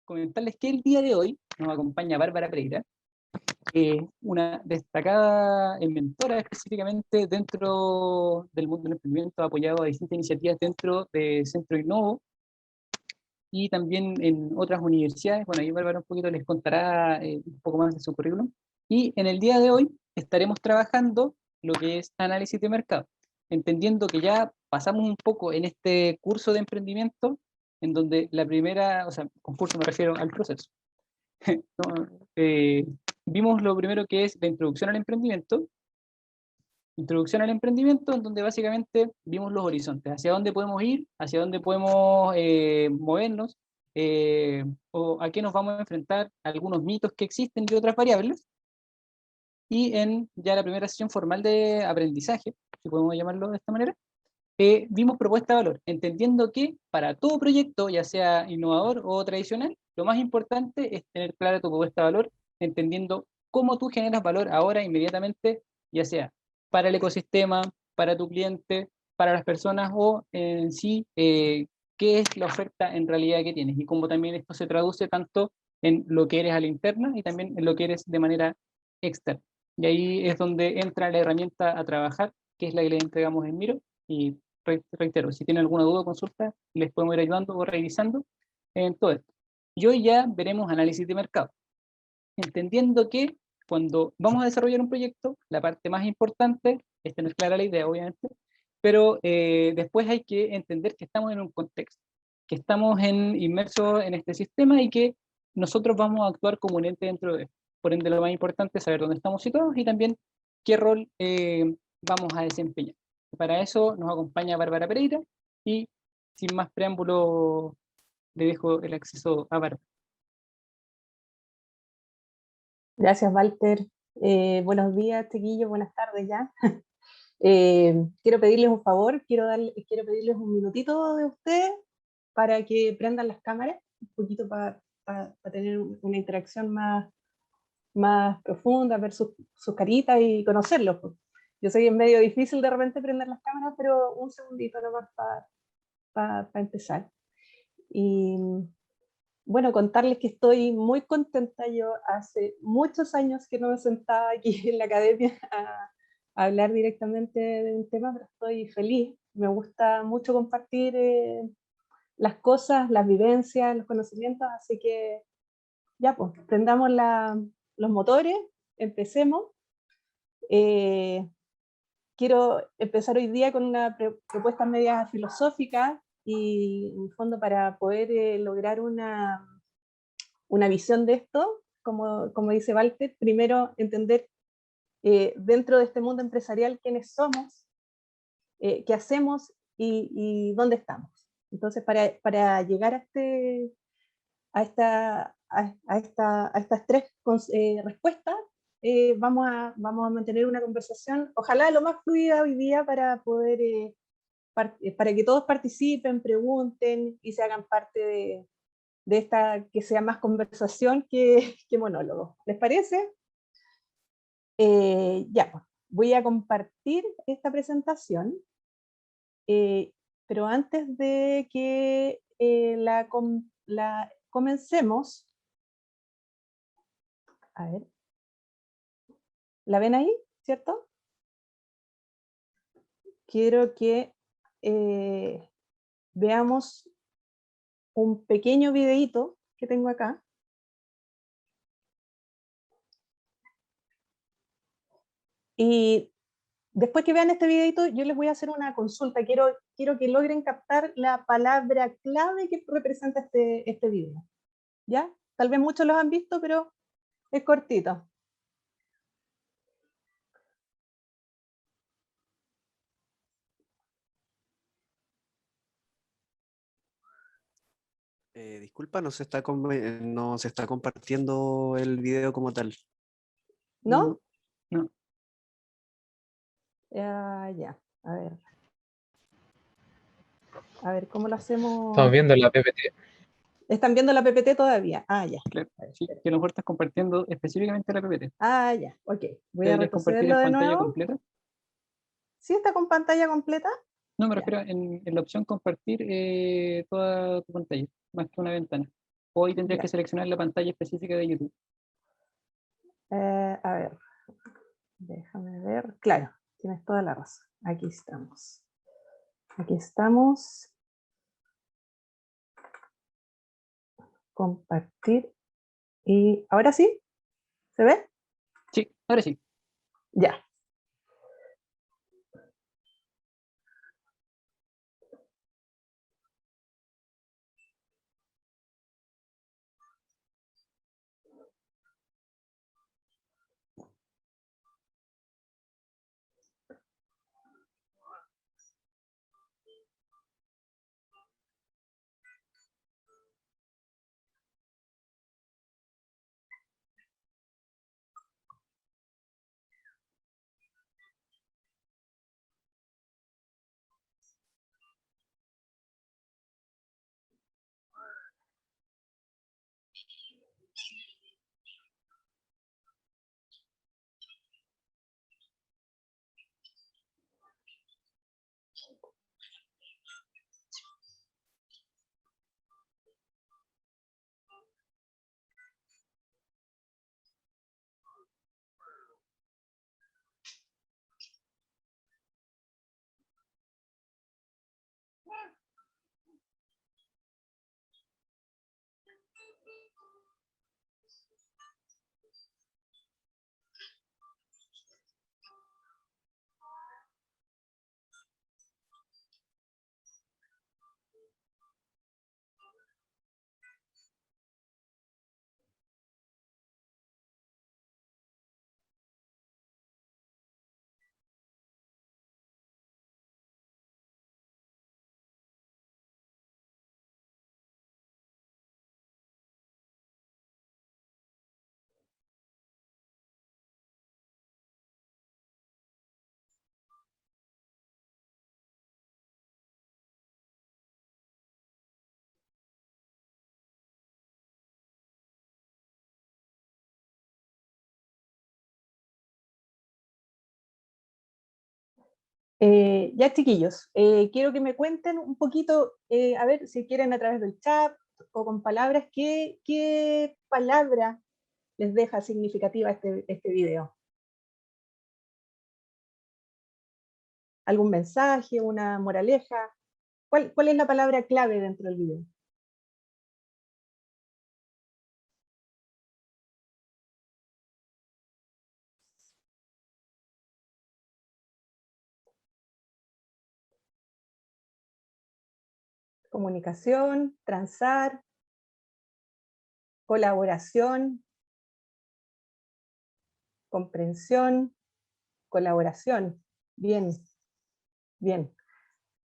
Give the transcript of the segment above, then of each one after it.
comentarles que el día de hoy nos acompaña Bárbara Pereira, una destacada mentora específicamente dentro del mundo del emprendimiento, ha apoyado a distintas iniciativas dentro de Centro Innovo y también en otras universidades. Bueno, ahí Bárbara un poquito les contará un poco más de su currículum. Y en el día de hoy estaremos trabajando lo que es análisis de mercado, entendiendo que ya pasamos un poco en este curso de emprendimiento, en donde la primera, o sea, con curso me refiero al proceso. ¿No? Vimos lo primero que es la introducción al emprendimiento, en donde básicamente vimos los horizontes, hacia dónde podemos ir, hacia dónde podemos movernos, o a qué nos vamos a enfrentar, algunos mitos que existen y otras variables. Y en ya la primera sesión formal de aprendizaje, si podemos llamarlo de esta manera, vimos propuesta de valor, entendiendo que para todo proyecto, ya sea innovador o tradicional, lo más importante es tener clara tu propuesta de valor, entendiendo cómo tú generas valor ahora, inmediatamente, ya sea para el ecosistema, para tu cliente, para las personas o en sí, qué es la oferta en realidad que tienes y cómo también esto se traduce tanto en lo que eres a la interna y también en lo que eres de manera externa. Y ahí es donde entra la herramienta a trabajar, que es la que le entregamos en Miro, y reitero, si tienen alguna duda o consulta, les podemos ir ayudando o revisando en todo esto. Y hoy ya veremos análisis de mercado, entendiendo que cuando vamos a desarrollar un proyecto, la parte más importante es tener clara la idea, obviamente, pero después hay que entender que estamos en un contexto, que estamos inmersos en este sistema y que nosotros vamos a actuar como un ente dentro de él. Por ende, lo más importante es saber dónde estamos situados y también qué rol vamos a desempeñar. Para eso nos acompaña Bárbara Pereira y sin más preámbulo le dejo el acceso a Bárbara. Gracias, Walter. Buenos días, chiquillos, buenas tardes ya. Quiero pedirles un favor, quiero pedirles un minutito de ustedes para que prendan las cámaras, un poquito para tener una interacción más profunda, ver sus caritas y conocerlos. Pues. Yo sé que es medio difícil de repente prender las cámaras, pero un segundito nomás para empezar. Y bueno, contarles que estoy muy contenta. Yo hace muchos años que no me sentaba aquí en la academia a hablar directamente de un tema, pero estoy feliz. Me gusta mucho compartir las cosas, las vivencias, los conocimientos, así que ya, pues, prendamos los motores, empecemos. Quiero empezar hoy día con una propuesta media filosófica y en fondo para poder lograr una visión de esto, como dice Walter, primero entender dentro de este mundo empresarial quiénes somos, qué hacemos y dónde estamos. Entonces, para llegar a estas tres respuestas, vamos a mantener una conversación, ojalá lo más fluida hoy día para poder, para que todos participen, pregunten y se hagan parte de esta, que sea más conversación que monólogo. ¿Les parece? Ya, pues, voy a compartir esta presentación, pero antes de que la comencemos, a ver, ¿la ven ahí? ¿Cierto? Quiero que veamos un pequeño videíto que tengo acá. Y después que vean este videito, yo les voy a hacer una consulta. Quiero que logren captar la palabra clave que representa este video. ¿Ya? Tal vez muchos los han visto, pero es cortito. Disculpa, no se está compartiendo el video como tal. ¿No? No. Ya, a ver. A ver, ¿cómo lo hacemos? Estamos viendo la PPT. ¿Están viendo la PPT todavía? Ya. Claro, sí, que a lo mejor estás compartiendo específicamente la PPT. Ya, ok. Voy a ¿Deberías compartir retrocederlo en de pantalla nuevo. completa? ¿Sí está con pantalla completa? No, me Ya. refiero en la opción compartir toda tu pantalla, más que una ventana. o ahí tendrías Ya. que seleccionar la pantalla específica de YouTube. A ver, déjame ver. Claro, tienes toda la razón. Aquí estamos. Aquí estamos. Compartir. Y ahora sí, ¿se ve? Sí, ahora sí. Ya. Ya, chiquillos, quiero que me cuenten un poquito, a ver si quieren a través del chat o con palabras, qué palabra les deja significativa este video. ¿Algún mensaje, una moraleja? ¿Cuál es la palabra clave dentro del video? Comunicación, transar, colaboración, comprensión, colaboración. Bien, bien.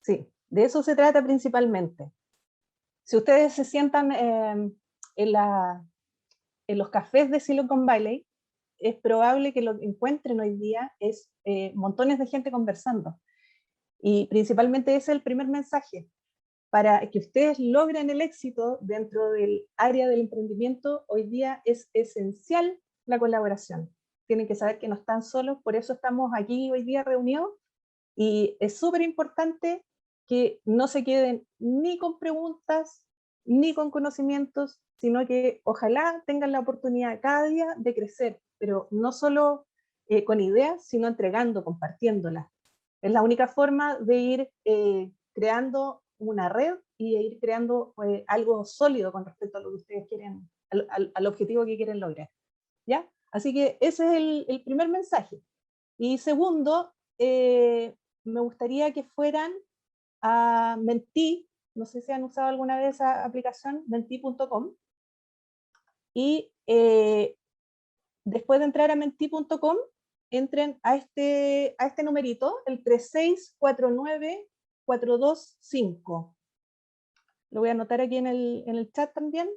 Sí, de eso se trata principalmente. Si ustedes se sientan en los cafés de Silicon Valley, es probable que lo que encuentren hoy día es montones de gente conversando. Y principalmente ese es el primer mensaje. Para que ustedes logren el éxito dentro del área del emprendimiento, hoy día es esencial la colaboración. Tienen que saber que no están solos, por eso estamos aquí hoy día reunidos. Y es súper importante que no se queden ni con preguntas, ni con conocimientos, sino que ojalá tengan la oportunidad cada día de crecer, pero no solo con ideas, sino entregando, compartiéndolas. Es la única forma de ir creando una red y de ir creando algo sólido con respecto a lo que ustedes quieren, al objetivo que quieren lograr. ¿Ya? Así que ese es el primer mensaje. Y segundo, me gustaría que fueran a Menti, no sé si han usado alguna vez esa aplicación, menti.com, y después de entrar a menti.com, entren a este numerito, el 3649425. Lo voy a anotar aquí en el chat también.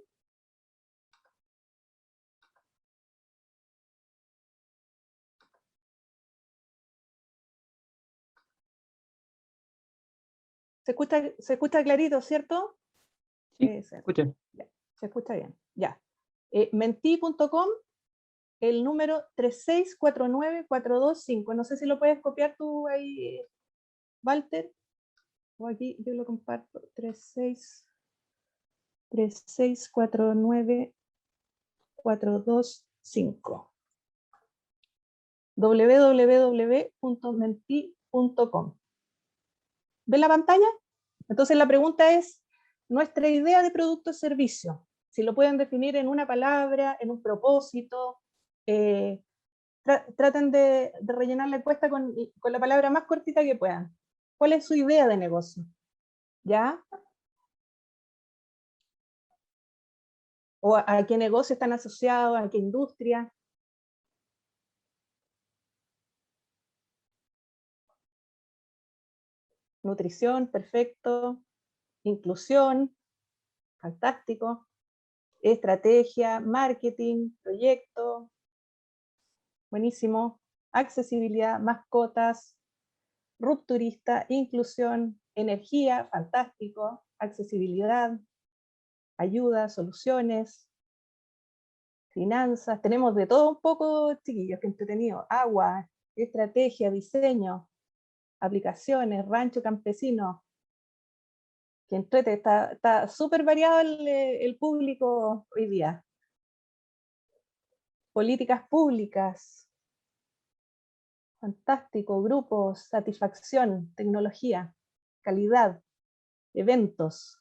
Se escucha clarito, ¿cierto? Sí, escuchen. Ya, se escucha bien. Ya. Menti.com, el número 3649425. No sé si lo puedes copiar tú ahí, Walter. O aquí yo lo comparto. 3649425. www.menti.com. ¿Ven la pantalla? Entonces la pregunta es, nuestra idea de producto o servicio, si lo pueden definir en una palabra, en un propósito, traten de rellenar la encuesta con la palabra más cortita que puedan. ¿Cuál es su idea de negocio? ¿Ya? ¿O a qué negocio están asociados? ¿A qué industria? Nutrición, perfecto. Inclusión, fantástico. Estrategia, marketing, proyecto, buenísimo. Accesibilidad, mascotas, rupturista, inclusión, energía, fantástico. Accesibilidad, ayuda, soluciones, finanzas. Tenemos de todo un poco, chiquillos, qué entretenido. Agua, estrategia, diseño, aplicaciones, rancho campesino. Que entrete, está súper variado el público hoy día. Políticas públicas, fantástico, grupos, satisfacción, tecnología, calidad, eventos,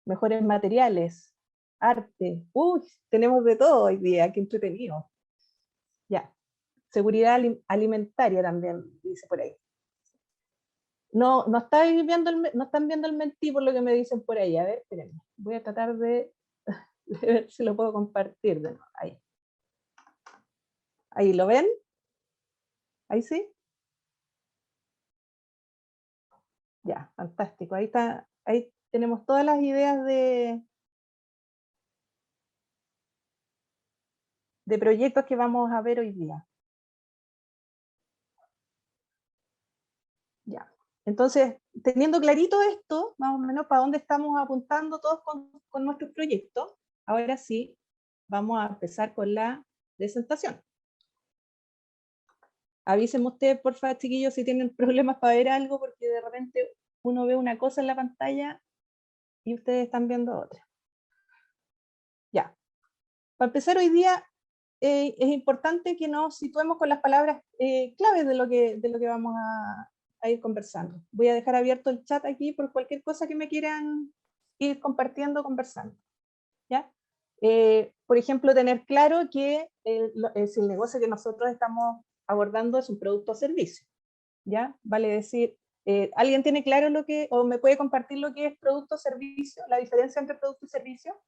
mejores materiales, arte. Uy, tenemos de todo hoy día, qué entretenido. Ya, seguridad alimentaria también, dice por ahí. No están viendo el Menti por lo que me dicen por ahí. A ver, espérenme. Voy a tratar de ver si lo puedo compartir de nuevo. Ahí. Ahí, ¿lo ven? Ahí sí. Ya, fantástico. Ahí está. Ahí tenemos todas las ideas de proyectos que vamos a ver hoy día. Ya. Entonces, teniendo clarito esto, más o menos para dónde estamos apuntando todos con nuestros proyectos, ahora sí, vamos a empezar con la presentación. Avísenme ustedes, por favor, chiquillos, si tienen problemas para ver algo, porque de repente uno ve una cosa en la pantalla y ustedes están viendo otra. Ya. Para empezar hoy día, es importante que nos situemos con las palabras claves de lo que vamos a ir conversando. Voy a dejar abierto el chat aquí por cualquier cosa que me quieran ir compartiendo, conversando. ¿Ya? Por ejemplo, tener claro que si el negocio que nosotros estamos abordando es un producto o servicio. ¿Ya? Vale decir, ¿alguien tiene claro lo que, o me puede compartir lo que es producto o servicio, la diferencia entre producto y servicio?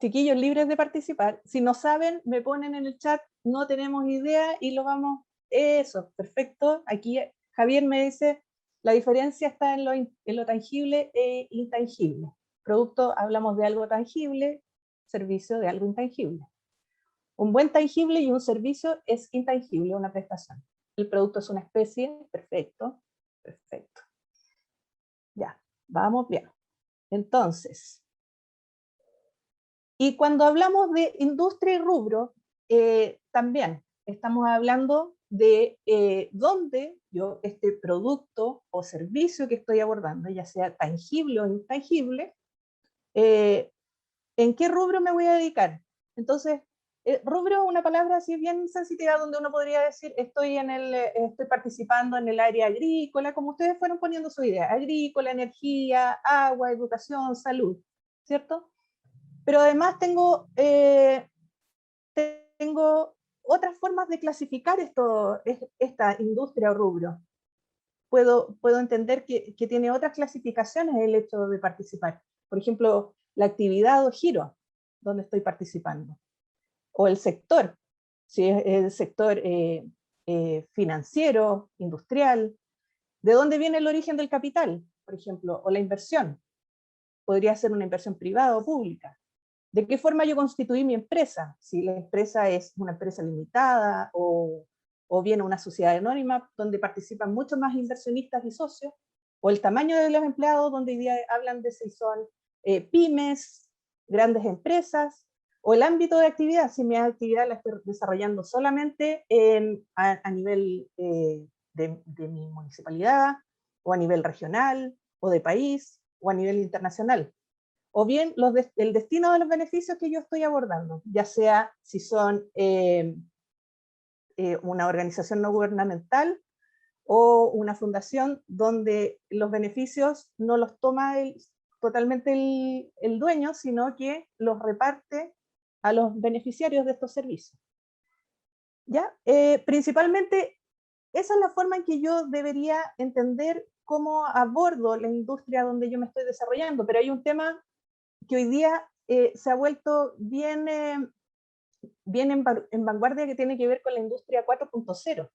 Chiquillos libres de participar. Si no saben, me ponen en el chat, no tenemos idea y lo vamos, eso, perfecto. Aquí Javier me dice, la diferencia está en lo tangible e intangible. Producto, hablamos de algo tangible, servicio de algo intangible. Un buen tangible y un servicio es intangible, una prestación. El producto es una especie, perfecto, perfecto. Ya, vamos bien. Entonces, y cuando hablamos de industria y rubro, también estamos hablando de dónde yo este producto o servicio que estoy abordando, ya sea tangible o intangible, ¿en qué rubro me voy a dedicar? Entonces, rubro es una palabra así bien sensitiva donde uno podría decir estoy participando en el área agrícola, como ustedes fueron poniendo su idea, agrícola, energía, agua, educación, salud, ¿cierto? Pero además tengo otras formas de clasificar esta industria o rubro. Puedo entender que tiene otras clasificaciones el hecho de participar. Por ejemplo, la actividad o giro donde estoy participando. O el sector, si es el sector financiero, industrial. ¿De dónde viene el origen del capital? Por ejemplo, o la inversión. Podría ser una inversión privada o pública. ¿De qué forma yo constituí mi empresa? Si la empresa es una empresa limitada o bien una sociedad anónima donde participan muchos más inversionistas y socios, o el tamaño de los empleados donde hoy día hablan de si son pymes, grandes empresas, o el ámbito de actividad, si mi actividad la estoy desarrollando solamente a nivel de mi municipalidad, o a nivel regional, o de país, o a nivel internacional. O bien el destino de los beneficios que yo estoy abordando, ya sea si son una organización no gubernamental o una fundación donde los beneficios no los toma totalmente el dueño, sino que los reparte a los beneficiarios de estos servicios. ¿Ya? Principalmente, esa es la forma en que yo debería entender cómo abordo la industria donde yo me estoy desarrollando, pero hay un tema que hoy día se ha vuelto bien en vanguardia, que tiene que ver con la industria 4.0.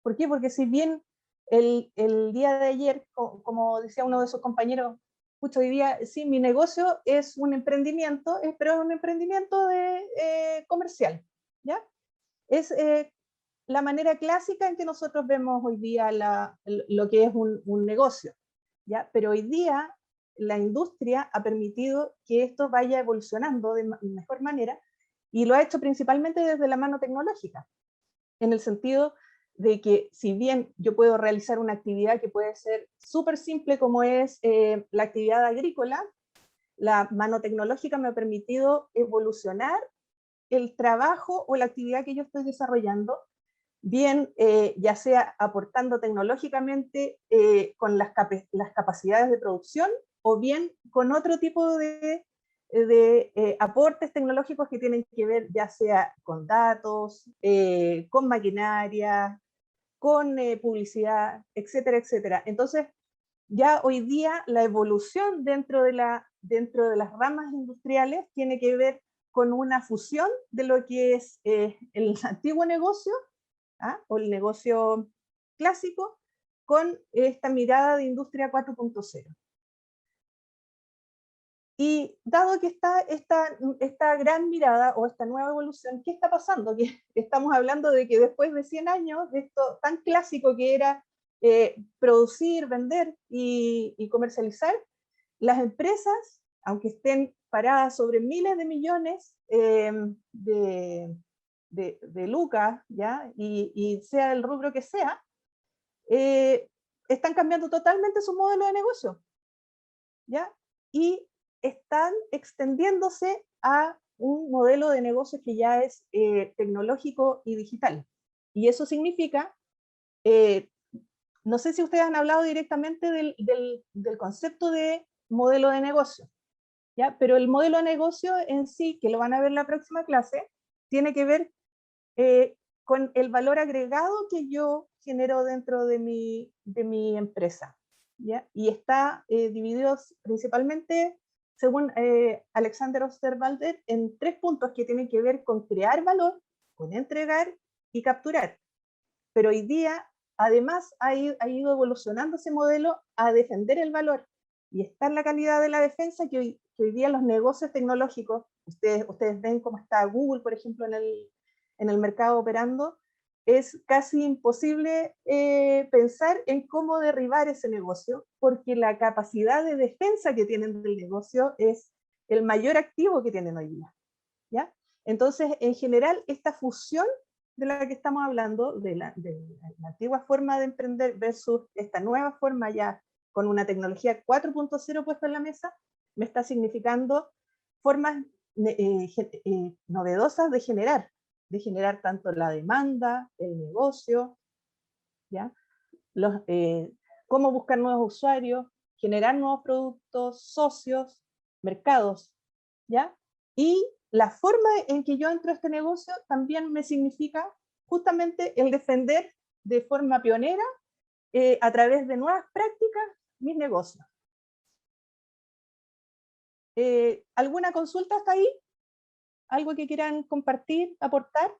¿Por qué? Porque si bien el día de ayer, como decía uno de sus compañeros, justo hoy día, sí, mi negocio es un emprendimiento, pero es un emprendimiento comercial, ¿ya? Es la manera clásica en que nosotros vemos hoy día lo que es un negocio, ¿ya? Pero hoy día la industria ha permitido que esto vaya evolucionando de mejor manera, y lo ha hecho principalmente desde la mano tecnológica, en el sentido de que si bien yo puedo realizar una actividad que puede ser súper simple como es la actividad agrícola, la mano tecnológica me ha permitido evolucionar el trabajo o la actividad que yo estoy desarrollando, bien ya sea aportando tecnológicamente con las capacidades de producción, o bien con otro tipo de aportes tecnológicos que tienen que ver ya sea con datos, con maquinaria, con publicidad, etcétera, etcétera. Entonces, ya hoy día la evolución dentro de las ramas industriales tiene que ver con una fusión de lo que es el antiguo negocio, o el negocio clásico, con esta mirada de industria 4.0. Y dado que está esta gran mirada o esta nueva evolución, ¿qué está pasando? Que estamos hablando de que después de 100 años de esto tan clásico que era producir, vender y comercializar, las empresas, aunque estén paradas sobre miles de millones de lucas, ¿ya? Y sea el rubro que sea, están cambiando totalmente su modelo de negocio, ¿ya? Y están extendiéndose a un modelo de negocio que ya es tecnológico y digital. Y eso significa, no sé si ustedes han hablado directamente del concepto de modelo de negocio, ¿ya? Pero el modelo de negocio en sí, que lo van a ver en la próxima clase, tiene que ver con el valor agregado que yo genero dentro de mi empresa, ¿ya? Y está dividido principalmente, según Alexander Osterwalder, en 3 puntos que tienen que ver con crear valor, con entregar y capturar. Pero hoy día, además, ha ido evolucionando ese modelo a defender el valor, y está en la calidad de la defensa que hoy día los negocios tecnológicos, ustedes ven cómo está Google, por ejemplo, en el mercado operando, es casi imposible pensar en cómo derribar ese negocio, porque la capacidad de defensa que tienen del negocio es el mayor activo que tienen hoy día, ¿ya? Entonces, en general, esta fusión de la que estamos hablando, de la antigua forma de emprender versus esta nueva forma ya con una tecnología 4.0 puesta en la mesa, me está significando formas novedosas de generar tanto la demanda, el negocio, ¿ya? Cómo buscar nuevos usuarios, generar nuevos productos, socios, mercados, ¿ya? Y la forma en que yo entro a este negocio también me significa justamente el defender de forma pionera, a través de nuevas prácticas, mis negocios. ¿Alguna consulta hasta ahí? ¿Algo que quieran compartir, aportar?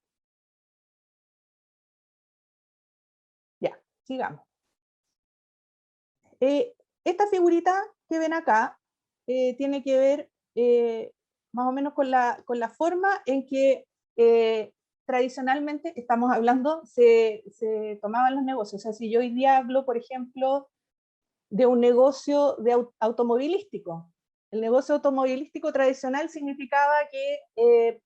Ya, sigamos. Esta figurita que ven acá tiene que ver más o menos con la forma en que tradicionalmente, estamos hablando, se tomaban los negocios. O sea, si yo hoy día hablo, por ejemplo, de un negocio automovilístico, el negocio automovilístico tradicional significaba que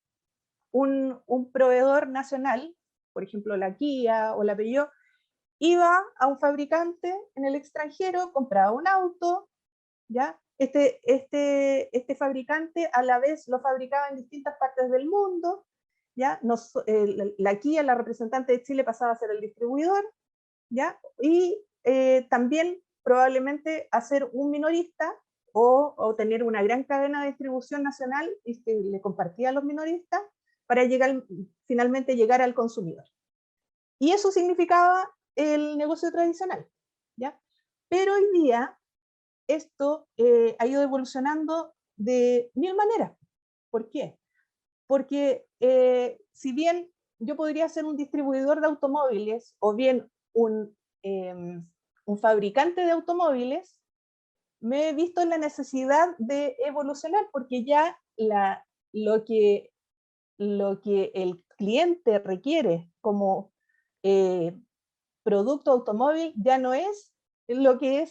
un proveedor nacional, por ejemplo la Kia o la Peugeot, iba a un fabricante en el extranjero, compraba un auto, ¿ya? Este fabricante a la vez lo fabricaba en distintas partes del mundo, ¿ya? La Kia, la representante de Chile, pasaba a ser el distribuidor, ¿ya? Y también probablemente a ser un minorista o tener una gran cadena de distribución nacional y que le compartía a los minoristas para finalmente llegar al consumidor. Y eso significaba el negocio tradicional, ¿ya? Pero hoy día esto ha ido evolucionando de mil maneras. ¿Por qué? Porque si bien yo podría ser un distribuidor de automóviles o bien un fabricante de automóviles, me he visto en la necesidad de evolucionar porque ya lo que el cliente requiere como producto automóvil ya no es lo que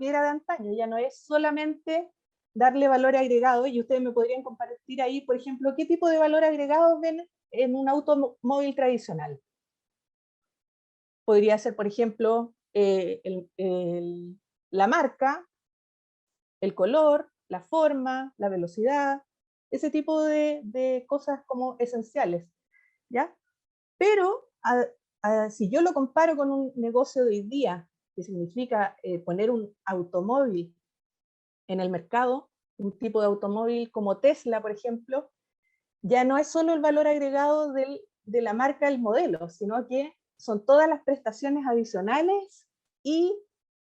era de antaño, ya no es solamente darle valor agregado, y ustedes me podrían compartir ahí, por ejemplo, qué tipo de valor agregado ven en un automóvil tradicional. Podría ser, por ejemplo, la marca, el color, la forma, la velocidad, ese tipo de cosas como esenciales, ¿ya? Pero si yo lo comparo con un negocio de hoy día, que significa poner un automóvil en el mercado, un tipo de automóvil como Tesla, por ejemplo, ya no es solo el valor agregado de la marca del modelo, sino que son todas las prestaciones adicionales y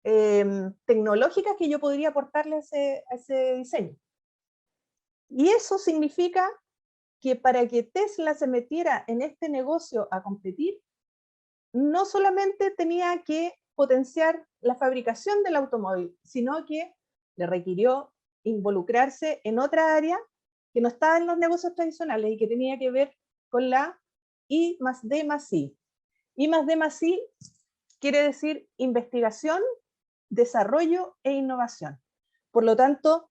tecnológicas que yo podría aportarle a ese diseño. Y eso significa que para que Tesla se metiera en este negocio a competir, no solamente tenía que potenciar la fabricación del automóvil, sino que le requirió involucrarse en otra área que no estaba en los negocios tradicionales y que tenía que ver con la I+D+I. I+D+I quiere decir investigación, desarrollo e innovación. Por lo tanto,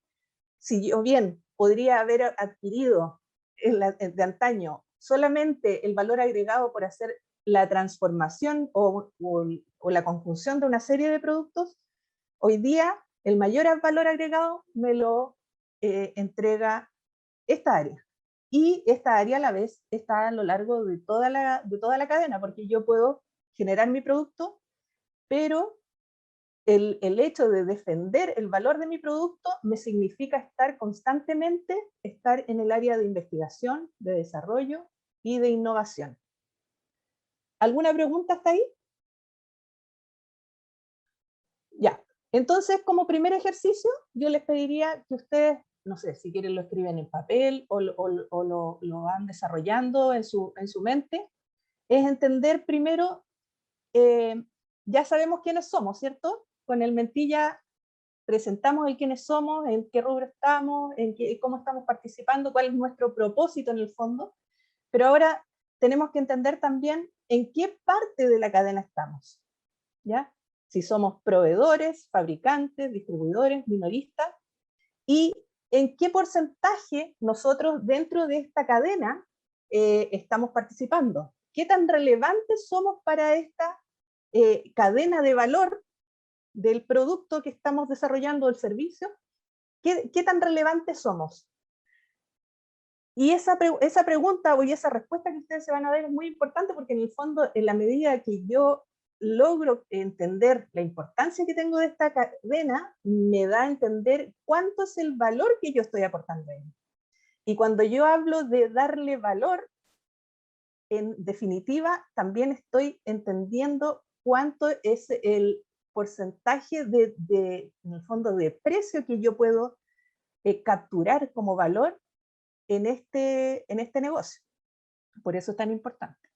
si yo bien podría haber adquirido de antaño solamente el valor agregado por hacer la transformación o la conjunción de una serie de productos, hoy día el mayor valor agregado me lo entrega esta área. Y esta área a la vez está a lo largo de toda la cadena, porque yo puedo generar mi producto, pero el hecho de defender el valor de mi producto me significa estar constantemente en el área de investigación, de desarrollo y de innovación. ¿Alguna pregunta hasta ahí? Ya. Entonces, como primer ejercicio, yo les pediría que ustedes, no sé, si quieren lo escriben en papel o lo van desarrollando en su mente, es entender primero, ya sabemos quiénes somos, ¿cierto? Con el Mentilla presentamos el quiénes somos, en qué rubro estamos, cómo estamos participando, cuál es nuestro propósito en el fondo, pero ahora tenemos que entender también en qué parte de la cadena estamos, ¿ya? Si somos proveedores, fabricantes, distribuidores, minoristas, y en qué porcentaje nosotros dentro de esta cadena estamos participando. ¿Qué tan relevantes somos para esta cadena de valor del producto que estamos desarrollando, el servicio? ¿Qué tan relevantes somos? Y esa pregunta o esa respuesta que ustedes se van a dar es muy importante, porque en el fondo, en la medida que yo logro entender la importancia que tengo de esta cadena, me da a entender cuánto es el valor que yo estoy aportando a ella. Y cuando yo hablo de darle valor, en definitiva, también estoy entendiendo cuánto es el porcentaje en el fondo, de precio que yo puedo capturar como valor en este negocio. Por eso es tan importante.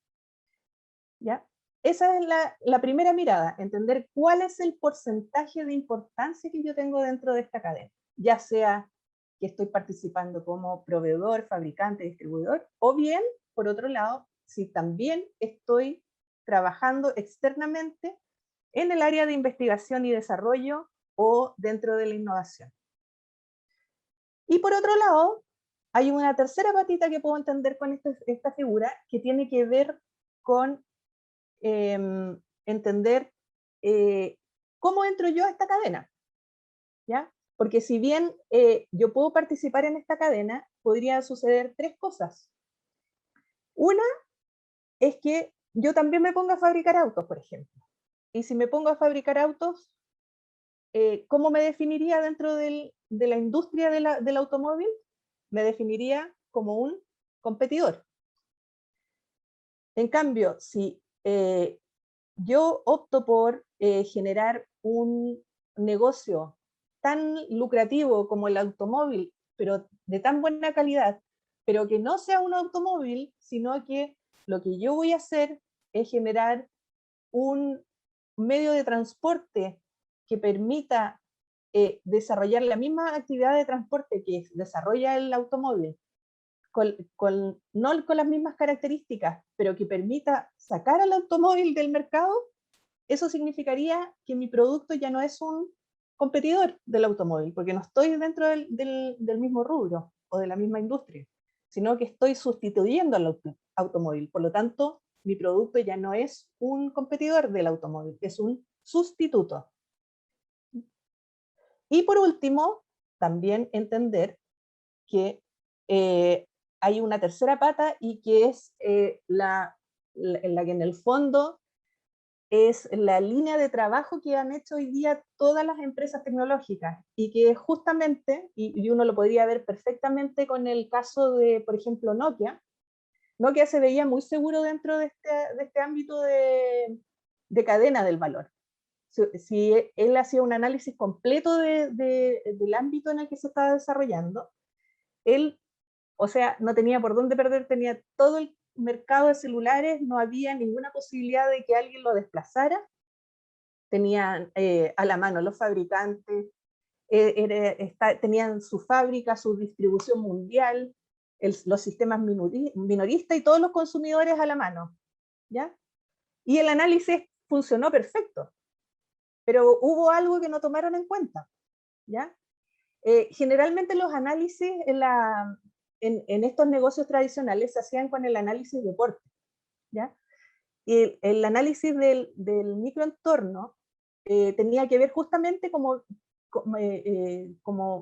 ¿Ya? Esa es la primera mirada, entender cuál es el porcentaje de importancia que yo tengo dentro de esta cadena, ya sea que estoy participando como proveedor, fabricante, distribuidor, o bien, por otro lado, si también estoy trabajando externamente en el área de investigación y desarrollo o dentro de la innovación. Y por otro lado, hay una tercera patita que puedo entender con esta figura, que tiene que ver con entender cómo entro yo a esta cadena, ¿ya? Porque si bien yo puedo participar en esta cadena, podrían suceder tres cosas. Una es que yo también me ponga a fabricar autos, por ejemplo. Y si me pongo a fabricar autos, ¿cómo me definiría dentro de la industria del automóvil? Me definiría como un competidor. En cambio, si yo opto por generar un negocio tan lucrativo como el automóvil, pero de tan buena calidad, pero que no sea un automóvil, sino que lo que yo voy a hacer es generar un medio de transporte que permita desarrollar la misma actividad de transporte que desarrolla el automóvil, no con las mismas características, pero que permita sacar al automóvil del mercado, eso significaría que mi producto ya no es un competidor del automóvil, porque no estoy dentro del mismo rubro o de la misma industria, sino que estoy sustituyendo al automóvil. Por lo tanto, mi producto ya no es un competidor del automóvil, es un sustituto. Y por último, también entender que hay una tercera pata y que es la que en el fondo es la línea de trabajo que han hecho hoy día todas las empresas tecnológicas y que justamente, y uno lo podría ver perfectamente con el caso de, por ejemplo, Nokia. Nokia se veía muy seguro dentro de este ámbito de cadena del valor. Si él hacía un análisis completo del ámbito en el que se estaba desarrollando, él, o sea, no tenía por dónde perder, tenía todo el mercado de celulares, no había ninguna posibilidad de que alguien lo desplazara, tenían a la mano los fabricantes, tenían su fábrica, su distribución mundial, los sistemas minoristas y todos los consumidores a la mano, ¿ya? Y el análisis funcionó perfecto, pero hubo algo que no tomaron en cuenta, ¿ya? Generalmente los análisis en estos negocios tradicionales se hacían con el análisis de porte, ¿ya? Y el análisis del microentorno tenía que ver justamente como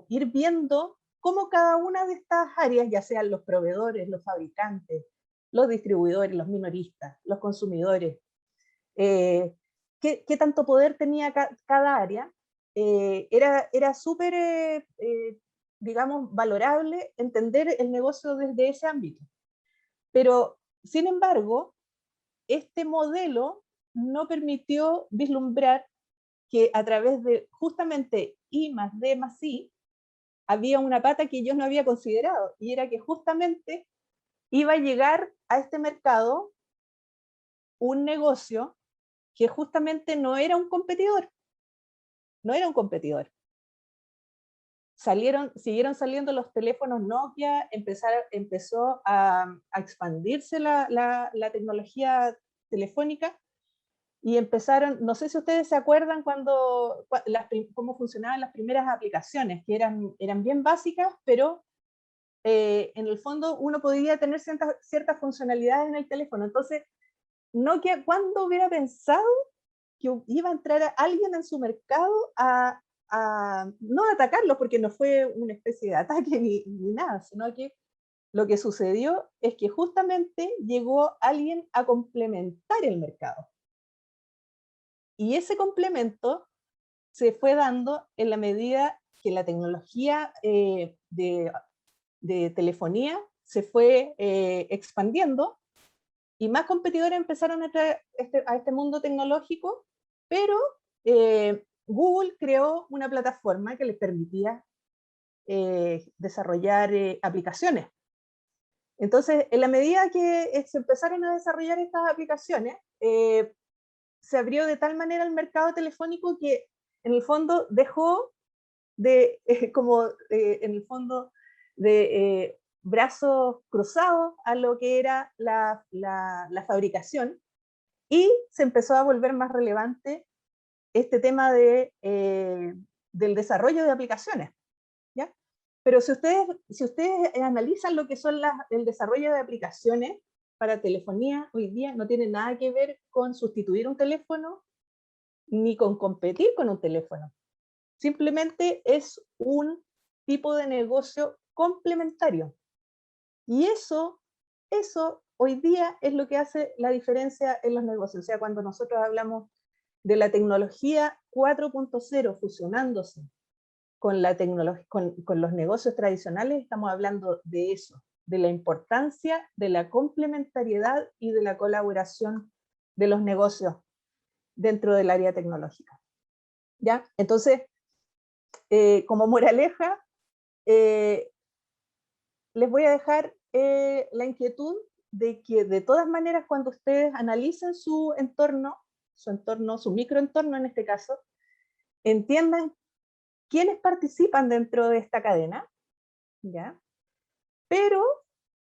ir viendo cómo cada una de estas áreas, ya sean los proveedores, los fabricantes, los distribuidores, los minoristas, los consumidores, qué tanto poder tenía cada área, era súper, digamos, valorable entender el negocio desde ese ámbito. Pero, sin embargo, este modelo no permitió vislumbrar que a través de justamente I más D más I, había una pata que yo no había considerado, y era que justamente iba a llegar a este mercado un negocio que justamente no era un competidor, no era un competidor. Siguieron saliendo los teléfonos Nokia, empezó a expandirse la tecnología telefónica, y empezaron, no sé si ustedes se acuerdan cómo funcionaban las primeras aplicaciones, que eran bien básicas, pero en el fondo uno podía tener ciertas funcionalidades en el teléfono. Entonces, Nokia, ¿cuándo hubiera pensado que iba a entrar alguien en su mercado no a atacarlo, porque no fue una especie de ataque ni nada, sino que lo que sucedió es que justamente llegó alguien a complementar el mercado. Y ese complemento se fue dando en la medida que la tecnología de telefonía se fue expandiendo y más competidores empezaron a entrar a este mundo tecnológico, pero Google creó una plataforma que les permitía desarrollar aplicaciones. Entonces, en la medida que se empezaron a desarrollar estas aplicaciones, se abrió de tal manera el mercado telefónico que en el fondo dejó de, en el fondo, de brazos cruzados a lo que era la fabricación, y se empezó a volver más relevante este tema del desarrollo de aplicaciones, ¿ya? Pero si ustedes analizan lo que son el desarrollo de aplicaciones, para telefonía hoy día no tiene nada que ver con sustituir un teléfono ni con competir con un teléfono. Simplemente es un tipo de negocio complementario. Y eso hoy día es lo que hace la diferencia en los negocios. O sea, cuando nosotros hablamos de la tecnología 4.0 fusionándose con los negocios tradicionales, estamos hablando de eso, de la importancia de la complementariedad y de la colaboración de los negocios dentro del área tecnológica. ¿Ya? Entonces, como moraleja, les voy a dejar la inquietud de que de todas maneras cuando ustedes analicen su entorno, su microentorno en este caso, entiendan quiénes participan dentro de esta cadena, ¿ya? Pero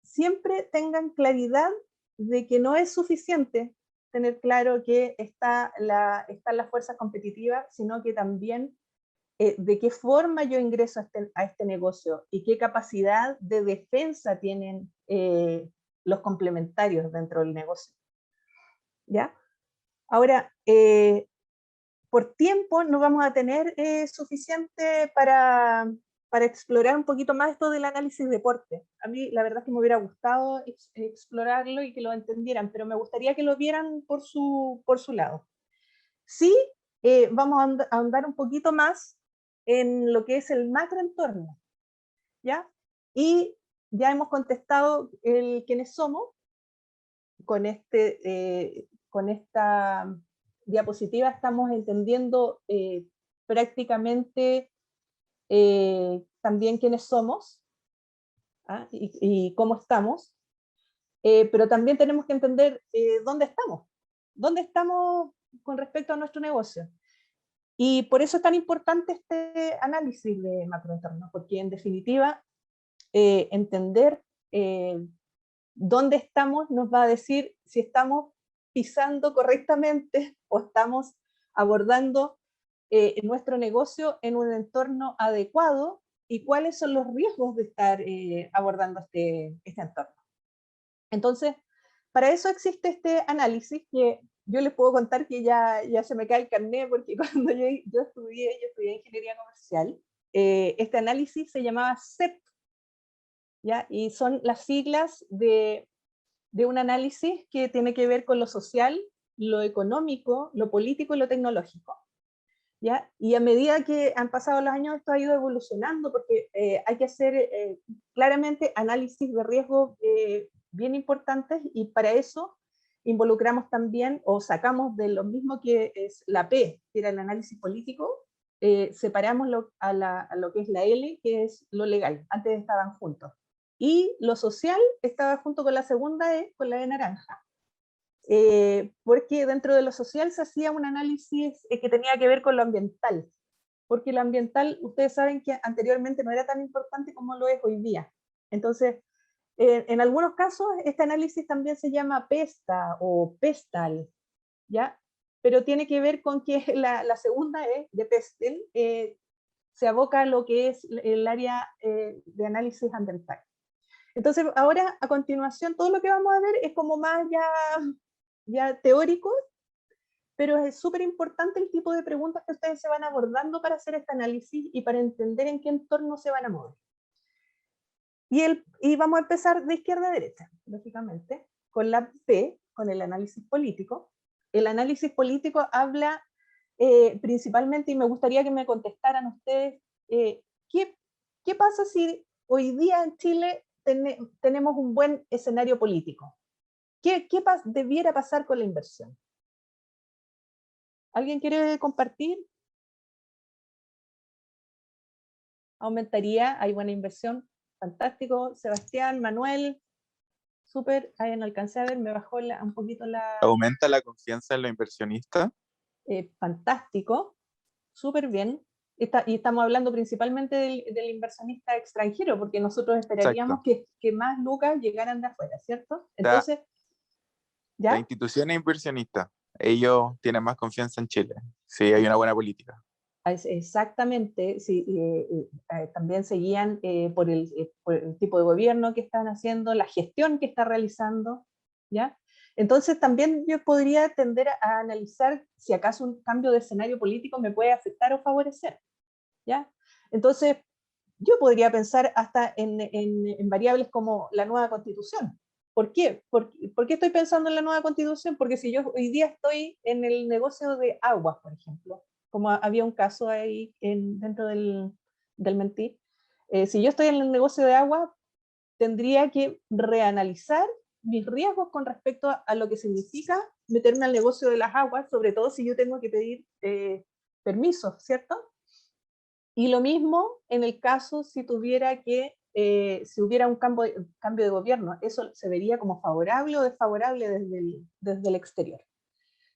siempre tengan claridad de que no es suficiente tener claro que están las fuerzas competitivas, sino que también de qué forma yo ingreso a este negocio y qué capacidad de defensa tienen los complementarios dentro del negocio. ¿Ya? Ahora, por tiempo no vamos a tener suficiente para explorar un poquito más esto del análisis de deporte. A mí la verdad es que me hubiera gustado explorarlo y que lo entendieran, pero me gustaría que lo vieran por su lado. Sí, vamos a ahondar un poquito más en lo que es el macroentorno, ¿ya? Y ya hemos contestado quiénes somos con esta diapositiva. Estamos entendiendo prácticamente también quiénes somos, ¿ah? y cómo estamos, pero también tenemos que entender dónde estamos con respecto a nuestro negocio. Y por eso es tan importante este análisis de macroentorno, porque en definitiva entender dónde estamos nos va a decir si estamos pisando correctamente o estamos abordando nuestro negocio en un entorno adecuado y cuáles son los riesgos de estar abordando este entorno. Entonces, para eso existe este análisis que yo les puedo contar que ya se me cae el carnet porque cuando yo estudié ingeniería comercial, este análisis se llamaba CEP, ¿ya? Y son las siglas de un análisis que tiene que ver con lo social, lo económico, lo político y lo tecnológico. ¿Ya? Y a medida que han pasado los años esto ha ido evolucionando porque hay que hacer claramente análisis de riesgo bien importantes, y para eso involucramos también o sacamos de lo mismo que es la P, que era el análisis político, separamos a lo que es la L, que es lo legal, antes estaban juntos. Y lo social estaba junto con la segunda E, con la E naranja. Porque dentro de lo social se hacía un análisis que tenía que ver con lo ambiental, porque lo ambiental, ustedes saben que anteriormente no era tan importante como lo es hoy día. Entonces, en algunos casos, este análisis también se llama PESTA o PESTAL, ¿ya? Pero tiene que ver con que la segunda E de PESTEL se aboca a lo que es el área de análisis ambiental. Entonces, ahora, a continuación, todo lo que vamos a ver es como más ya teórico, pero es súper importante el tipo de preguntas que ustedes se van abordando para hacer este análisis y para entender en qué entorno se van a mover. Y vamos a empezar de izquierda a derecha, lógicamente, con la P, con el análisis político. El análisis político habla principalmente, y me gustaría que me contestaran ustedes, ¿qué pasa si hoy día en Chile tenemos un buen escenario político? ¿Qué debiera pasar con la inversión? ¿Alguien quiere compartir? ¿Aumentaría? ¿Hay buena inversión? Fantástico. Sebastián, Manuel, súper. Ahí no alcancé a ver, me bajó un poquito la... ¿Aumenta la confianza en los inversionistas? Fantástico, súper bien. Y estamos hablando principalmente del inversionista extranjero, porque nosotros esperaríamos que más lucas llegaran de afuera, ¿cierto? Entonces, ¿ya? La institución inversionista, ellos tienen más confianza en Chile, si hay una buena política. Exactamente, sí, también se guían por el tipo de gobierno que están haciendo, la gestión que está realizando, ¿ya? Entonces también yo podría tender a analizar si acaso un cambio de escenario político me puede afectar o favorecer, ¿ya? Entonces yo podría pensar hasta en variables como la nueva constitución. ¿Por qué? ¿Por qué estoy pensando en la nueva constitución? Porque si yo hoy día estoy en el negocio de aguas, por ejemplo, como había un caso ahí dentro del Mentí, si yo estoy en el negocio de agua, tendría que reanalizar mis riesgos con respecto a lo que significa meterme al negocio de las aguas, sobre todo si yo tengo que pedir permisos, ¿cierto? Y lo mismo en el caso si tuviera que, si hubiera un cambio de gobierno, eso se vería como favorable o desfavorable desde el exterior.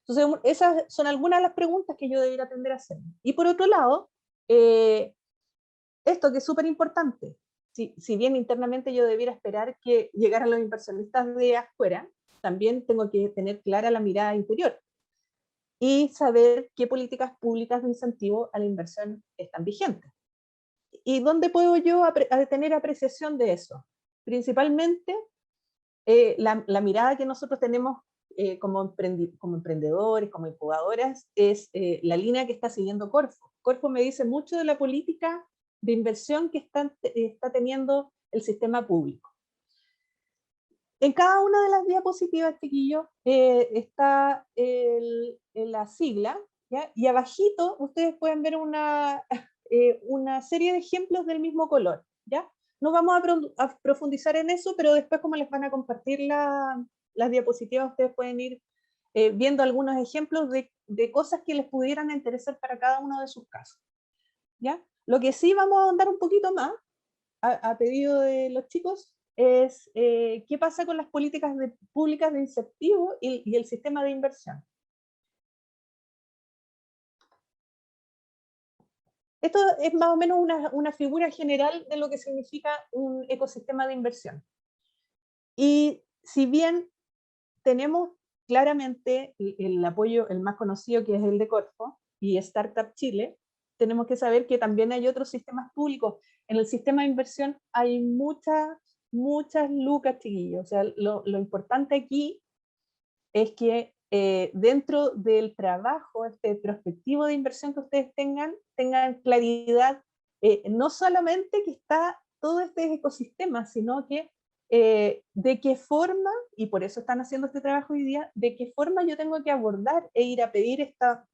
Entonces, esas son algunas de las preguntas que yo debería tender a hacer. Y por otro lado, esto que es súper importante, si bien internamente yo debiera esperar que llegaran los inversionistas de afuera, también tengo que tener clara la mirada interior y saber qué políticas públicas de incentivo a la inversión están vigentes. ¿Y dónde puedo yo tener apreciación de eso? Principalmente la mirada que nosotros tenemos como emprendedores, como incubadoras, es la línea que está siguiendo Corfo. Corfo me dice mucho de la política de inversión que está teniendo el sistema público. En cada una de las diapositivas, chiquillos, está la sigla, ¿ya? Y abajito ustedes pueden ver una serie de ejemplos del mismo color, ¿ya? No vamos a profundizar en eso, pero después como les van a compartir las diapositivas, ustedes pueden ir viendo algunos ejemplos de cosas que les pudieran interesar para cada uno de sus casos, ¿ya? Lo que sí vamos a ahondar un poquito más, a pedido de los chicos, es qué pasa con las políticas públicas de incentivo y el sistema de inversión. Esto es más o menos una figura general de lo que significa un ecosistema de inversión. Y si bien tenemos claramente el apoyo, el más conocido, que es el de Corfo y Startup Chile, tenemos que saber que también hay otros sistemas públicos. En el sistema de inversión hay muchas lucas, chiquillos. O sea, lo importante aquí es que dentro del trabajo prospectivo de inversión que ustedes tengan claridad, no solamente que está todo este ecosistema, sino que de qué forma, y por eso están haciendo este trabajo hoy día, de qué forma yo tengo que abordar e ir a pedir estas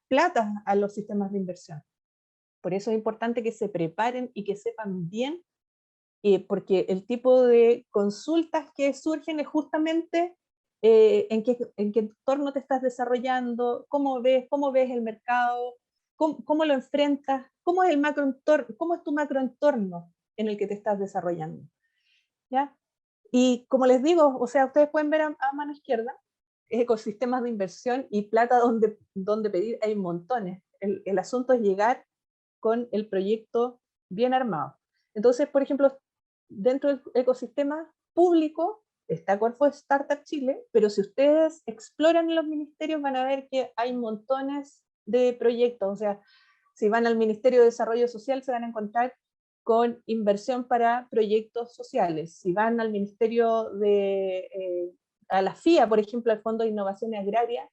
platas a los sistemas de inversión. Por eso es importante que se preparen y que sepan bien, porque el tipo de consultas que surgen es justamente en qué entorno te estás desarrollando, cómo ves el mercado, cómo lo enfrentas, cómo es tu macroentorno en el que te estás desarrollando, ¿ya? Y como les digo, o sea, ustedes pueden ver a mano izquierda ecosistemas de inversión y plata donde pedir, hay montones. El asunto es llegar con el proyecto bien armado. Entonces, por ejemplo, dentro del ecosistema público está Corfo Startup Chile, pero si ustedes exploran los ministerios van a ver que hay montones de proyectos. O sea, si van al Ministerio de Desarrollo Social se van a encontrar con inversión para proyectos sociales. Si van al Ministerio a la FIA, por ejemplo, al Fondo de Innovación Agraria,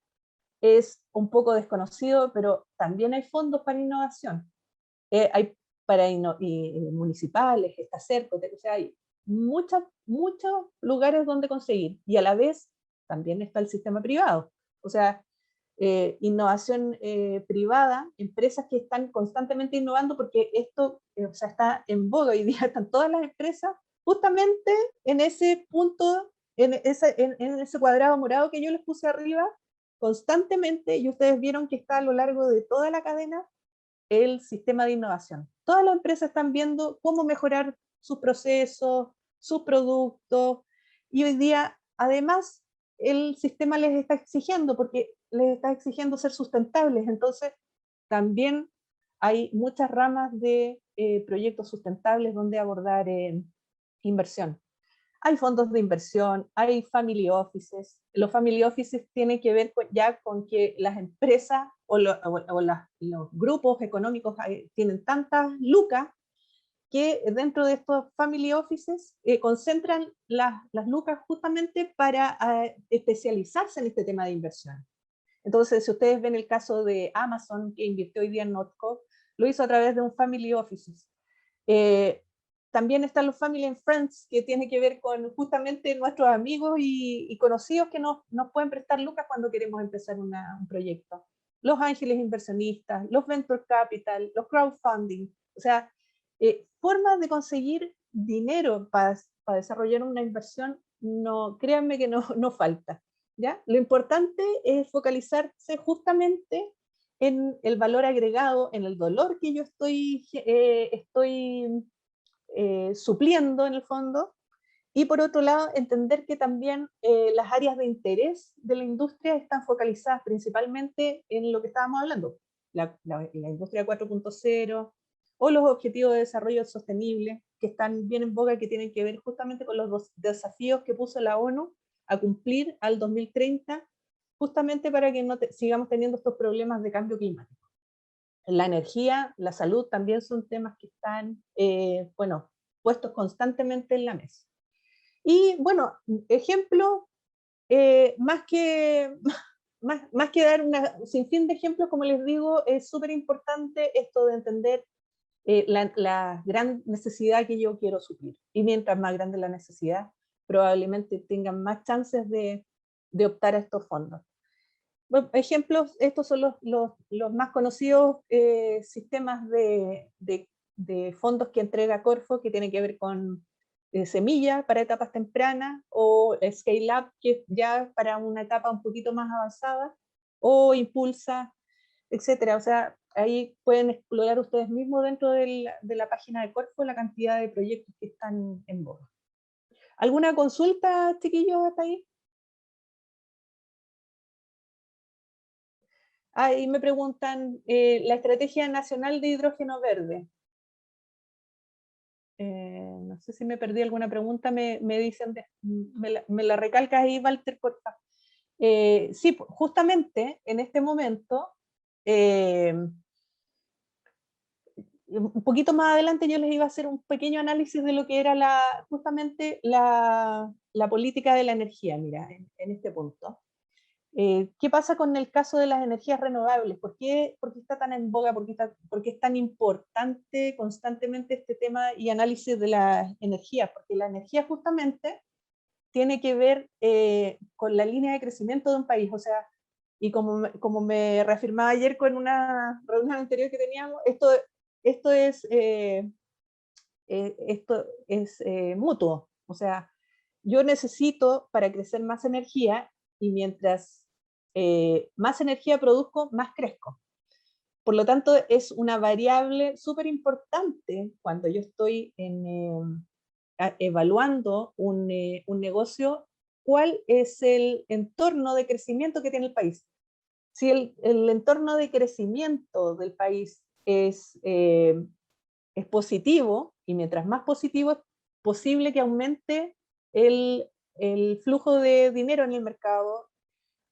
es un poco desconocido, pero también hay fondos para innovación. Hay para municipales, está cerca, o sea, hay muchos lugares donde conseguir, y a la vez también está el sistema privado, o sea, innovación privada, empresas que están constantemente innovando, porque esto o sea, está en boga hoy día, están todas las empresas justamente en ese punto, en ese cuadrado morado que yo les puse arriba, constantemente, y ustedes vieron que está a lo largo de toda la cadena el sistema de innovación. Todas las empresas están viendo cómo mejorar sus procesos, sus productos, y hoy día, además, el sistema les está exigiendo, porque les está exigiendo ser sustentables, entonces también hay muchas ramas de proyectos sustentables donde abordar inversión. Hay fondos de inversión, hay family offices. Los family offices tienen que ver ya con que las empresas o los grupos económicos tienen tantas lucas que dentro de estos family offices concentran las lucas justamente para especializarse en este tema de inversión. Entonces, si ustedes ven el caso de Amazon, que invirtió hoy día en Notco, lo hizo a través de un family offices. También están los Family and Friends, que tiene que ver con justamente nuestros amigos y conocidos que nos pueden prestar lucas cuando queremos empezar un proyecto. Los ángeles inversionistas, los venture capital, los crowdfunding, o sea, formas de conseguir dinero para desarrollar una inversión, no, créanme que no falta, ¿ya? Lo importante es focalizarse justamente en el valor agregado, en el dolor que yo estoy supliendo en el fondo, y por otro lado entender que también las áreas de interés de la industria están focalizadas principalmente en lo que estábamos hablando, la industria 4.0 o los objetivos de desarrollo sostenible que están bien en boga, que tienen que ver justamente con los desafíos que puso la ONU a cumplir al 2030, justamente para que no sigamos teniendo estos problemas de cambio climático. La energía, la salud también son temas que están, bueno, puestos constantemente en la mesa. Y bueno, ejemplo, más que dar un sinfín de ejemplos, como les digo, es súper importante esto de entender la gran necesidad que yo quiero suplir. Y mientras más grande la necesidad, probablemente tengan más chances de optar a estos fondos. Bueno, ejemplos, estos son los más conocidos sistemas de fondos que entrega Corfo, que tienen que ver con semilla para etapas tempranas, o Scale Up, que es ya para una etapa un poquito más avanzada, o Impulsa, etcétera. O sea, ahí pueden explorar ustedes mismos dentro de la página de Corfo la cantidad de proyectos que están en boga. ¿Alguna consulta, chiquillos, hasta ahí? Ahí me preguntan, la Estrategia Nacional de Hidrógeno Verde. No sé si me perdí alguna pregunta, me dicen, me la recalcas ahí, Walter, por favor. Sí, justamente en este momento, un poquito más adelante yo les iba a hacer un pequeño análisis de lo que era justamente la política de la energía, mira, en este punto. ¿Qué pasa con el caso de las energías renovables? ¿Por qué está tan en boga? ¿Por qué es tan importante constantemente este tema y análisis de las energías? Porque la energía justamente tiene que ver con la línea de crecimiento de un país. O sea, y como me reafirmaba ayer con una reunión anterior que teníamos, esto es mutuo. O sea, yo necesito para crecer más energía, y mientras más energía produzco, más crezco. Por lo tanto, es una variable súper importante cuando yo estoy evaluando un negocio, cuál es el entorno de crecimiento que tiene el país. Si el entorno de crecimiento del país es positivo, y mientras más positivo es posible que aumente el flujo de dinero en el mercado,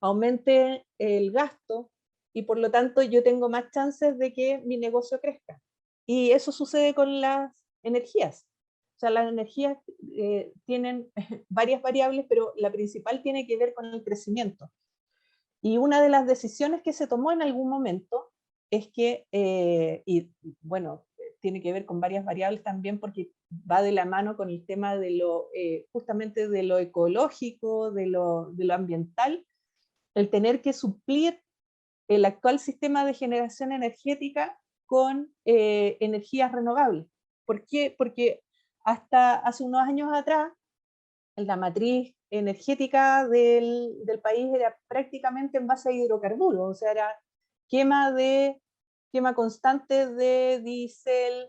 aumente el gasto, y por lo tanto yo tengo más chances de que mi negocio crezca. Y eso sucede con las energías. O sea, las energías tienen varias variables, pero la principal tiene que ver con el crecimiento. Y una de las decisiones que se tomó en algún momento es que, y bueno, tiene que ver con varias variables también, porque va de la mano con el tema de justamente de lo ecológico, de lo ambiental, el tener que suplir el actual sistema de generación energética con energías renovables. ¿Por qué? Porque hasta hace unos años atrás, la matriz energética del país era prácticamente en base a hidrocarburos, o sea, era quema constante de diésel,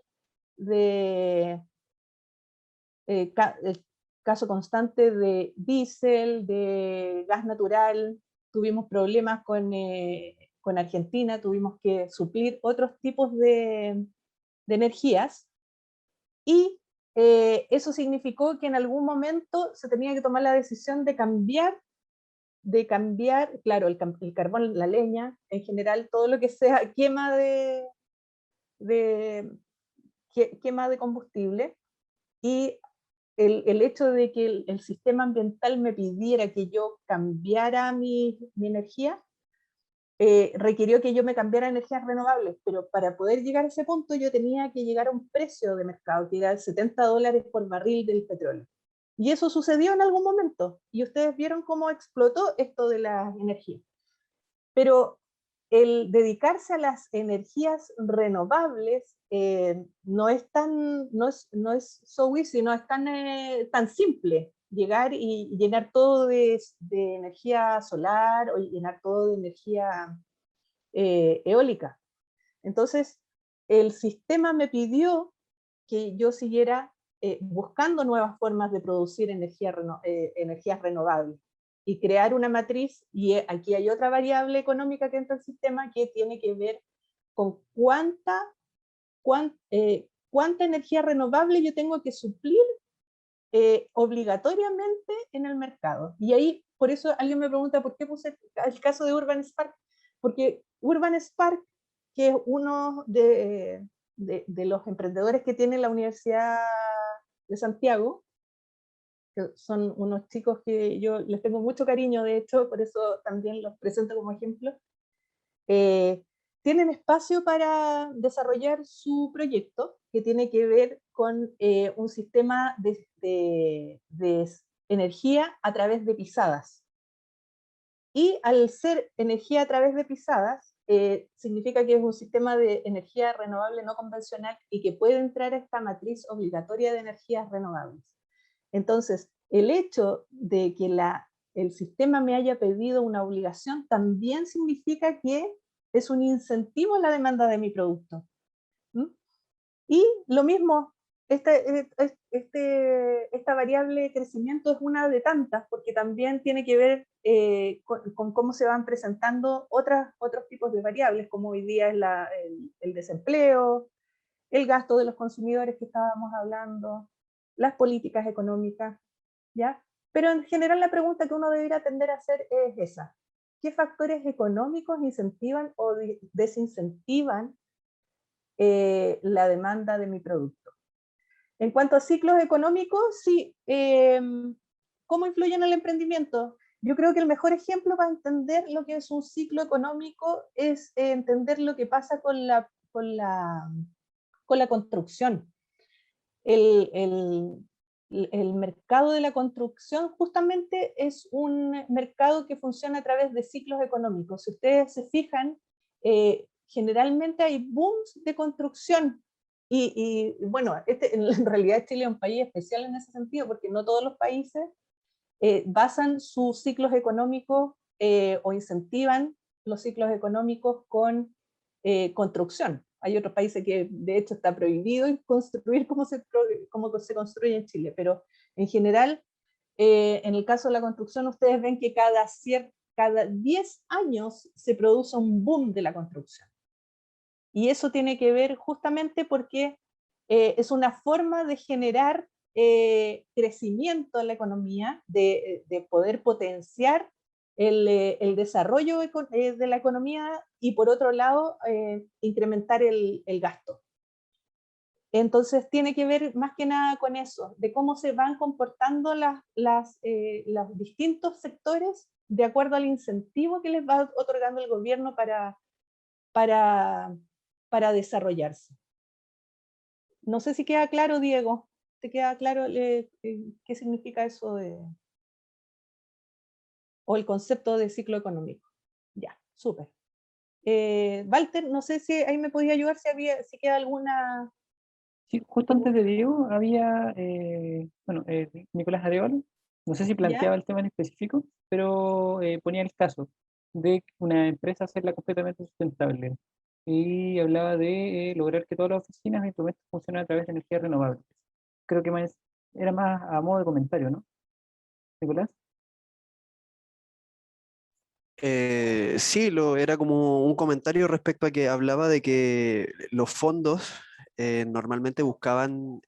caso constante de diésel, de gas natural. Tuvimos problemas con Argentina, tuvimos que suplir otros tipos de energías, y eso significó que en algún momento se tenía que tomar la decisión de cambiar, claro, el carbón, la leña, en general, todo lo que sea quema quema de combustible, y el hecho de que el sistema ambiental me pidiera que yo cambiara mi energía, requirió que yo me cambiara a energías renovables, pero para poder llegar a ese punto yo tenía que llegar a un precio de mercado que era $70 por barril del petróleo. Y eso sucedió en algún momento, y ustedes vieron cómo explotó esto de las energías. Pero el dedicarse a las energías renovables no es so easy, no es tan simple llegar y llenar todo de energía solar o llenar todo de energía eólica. Entonces, el sistema me pidió que yo siguiera buscando nuevas formas de producir energías renovables y crear una matriz, y aquí hay otra variable económica que entra al sistema que tiene que ver con cuánta energía renovable yo tengo que suplir obligatoriamente en el mercado. Y ahí, por eso alguien me pregunta por qué puse el caso de Urban Spark, porque Urban Spark, que es uno de los emprendedores que tiene la Universidad de Santiago, que son unos chicos que yo les tengo mucho cariño, de hecho, por eso también los presento como ejemplo, tienen espacio para desarrollar su proyecto, que tiene que ver con un sistema de energía a través de pisadas. Y al ser energía a través de pisadas, significa que es un sistema de energía renovable no convencional y que puede entrar a esta matriz obligatoria de energías renovables. Entonces, el hecho de que el sistema me haya pedido una obligación también significa que es un incentivo a la demanda de mi producto. Y lo mismo, esta variable de crecimiento es una de tantas, porque también tiene que ver con cómo se van presentando otros tipos de variables, como hoy día es el desempleo, el gasto de los consumidores que estábamos hablando, las políticas económicas, ¿ya? Pero en general la pregunta que uno debería tender a hacer es esa: ¿qué factores económicos incentivan o desincentivan la demanda de mi producto? En cuanto a ciclos económicos, sí, ¿cómo influyen en el emprendimiento? Yo creo que el mejor ejemplo para entender lo que es un ciclo económico es entender lo que pasa con la construcción. El mercado de la construcción justamente es un mercado que funciona a través de ciclos económicos. Si ustedes se fijan, generalmente hay booms de construcción. Y bueno, en realidad Chile es un país especial en ese sentido, porque no todos los países basan sus ciclos económicos o incentivan los ciclos económicos con construcción. Hay otros países que de hecho está prohibido construir como se construye en Chile, pero en general, en el caso de la construcción, ustedes ven que cada 10 años se produce un boom de la construcción. Y eso tiene que ver justamente porque es una forma de generar crecimiento en la economía, de poder potenciar el desarrollo de la economía y por otro lado incrementar el gasto. Entonces tiene que ver más que nada con eso, de cómo se van comportando los distintos sectores de acuerdo al incentivo que les va otorgando el gobierno para desarrollarse. No sé si queda claro, Diego. ¿Te queda claro qué significa eso o el concepto de ciclo económico? Ya, súper. Walter, no sé si ahí me podía ayudar si queda alguna... Sí, justo antes de Diego había, Nicolás Arevalo, no sé si planteaba ¿Ya? el tema en específico, pero ponía el caso de una empresa hacerla completamente sustentable y hablaba de lograr que todas las oficinas y instrumentos funcionen a través de energías renovables. Creo que era más a modo de comentario, ¿no, Nicolás? Sí, era como un comentario respecto a que hablaba de que los fondos normalmente buscaban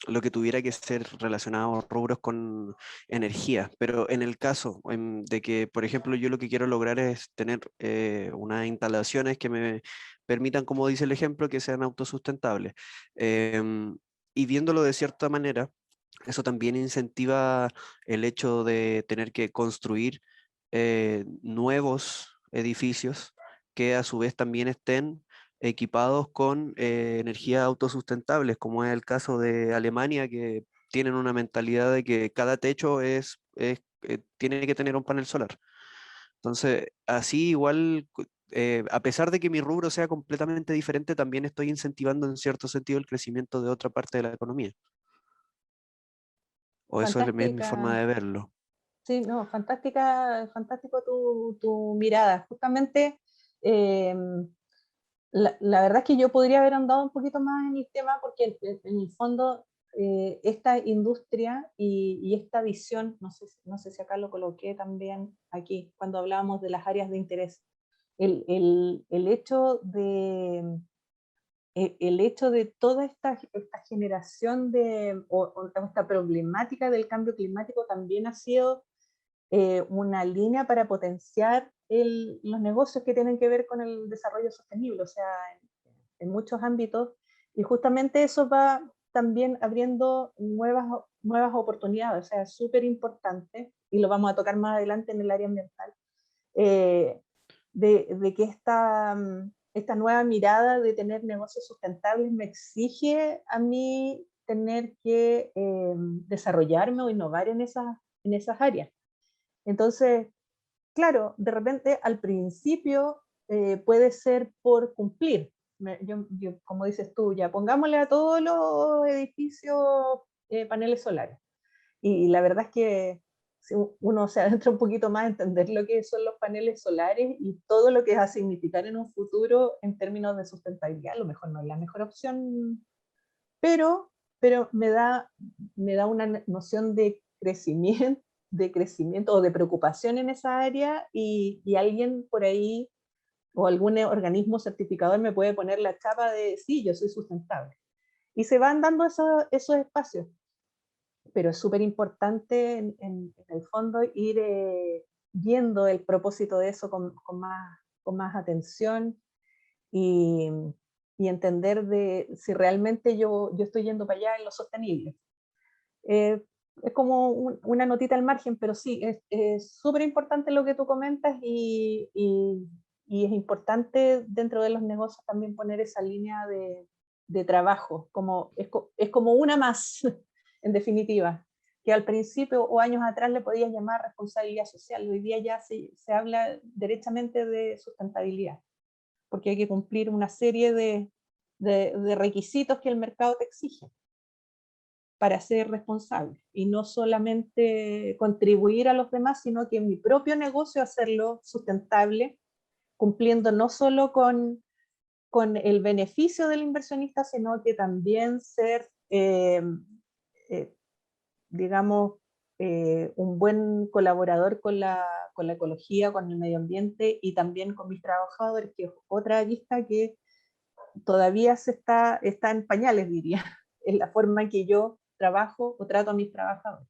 lo que tuviera que ser relacionado a rubros con energía. Pero en el caso de que, por ejemplo, yo lo que quiero lograr es tener unas instalaciones que me permitan, como dice el ejemplo, que sean autosustentables. Y viéndolo de cierta manera, eso también incentiva el hecho de tener que construir nuevos edificios que a su vez también estén equipados con energías autosustentables, como es el caso de Alemania, que tienen una mentalidad de que cada techo tiene que tener un panel solar. Entonces, así igual, a pesar de que mi rubro sea completamente diferente, también estoy incentivando en cierto sentido el crecimiento de otra parte de la economía. O eso es mi forma Fantástica, de verlo. sí, no, fantástico tu mirada. Justamente, eh, la verdad es que yo podría haber andado un poquito más en el tema porque en el fondo esta industria y esta visión, no sé si acá lo coloqué también aquí, cuando hablábamos de las áreas de interés, el hecho el hecho de toda esta generación o esta problemática del cambio climático también ha sido una línea para potenciar los negocios que tienen que ver con el desarrollo sostenible, o sea, en muchos ámbitos, y justamente eso va también abriendo nuevas oportunidades, o sea, es súper importante, y lo vamos a tocar más adelante en el área ambiental, eh, de que esta nueva mirada de tener negocios sustentables me exige a mí tener que desarrollarme o innovar en esas áreas. Entonces, claro, de repente al principio puede ser por cumplir. Como dices tú, ya pongámosle a todos los edificios paneles solares. Y la verdad es que si uno se adentra un poquito más a entender lo que son los paneles solares y todo lo que va a significar en un futuro en términos de sustentabilidad, a lo mejor no es la mejor opción, pero, pero me da una noción de crecimiento o de preocupación en esa área y alguien por ahí o algún organismo certificador me puede poner la chapa de sí, yo soy sustentable. Y se van dando esos espacios, pero es súper importante en el fondo ir viendo el propósito de eso con más atención y, y entender de si realmente yo estoy yendo para allá en lo sostenible. Eh, es como una notita al margen, pero sí, es súper importante lo que tú comentas y es importante dentro de los negocios también poner esa línea de trabajo, es como una más, en definitiva, que al principio o años atrás le podías llamar responsabilidad social, hoy día ya se habla derechamente de sustentabilidad, porque hay que cumplir una serie de requisitos que el mercado te exige para ser responsable y no solamente contribuir a los demás, sino que en mi propio negocio hacerlo sustentable, cumpliendo no solo con el beneficio del inversionista, sino que también ser, eh, digamos, un buen colaborador con la ecología, con el medio ambiente y también con mis trabajadores, que es otra lista que todavía está en pañales, diría, en la forma en que yo trabajo o trato a mis trabajadores.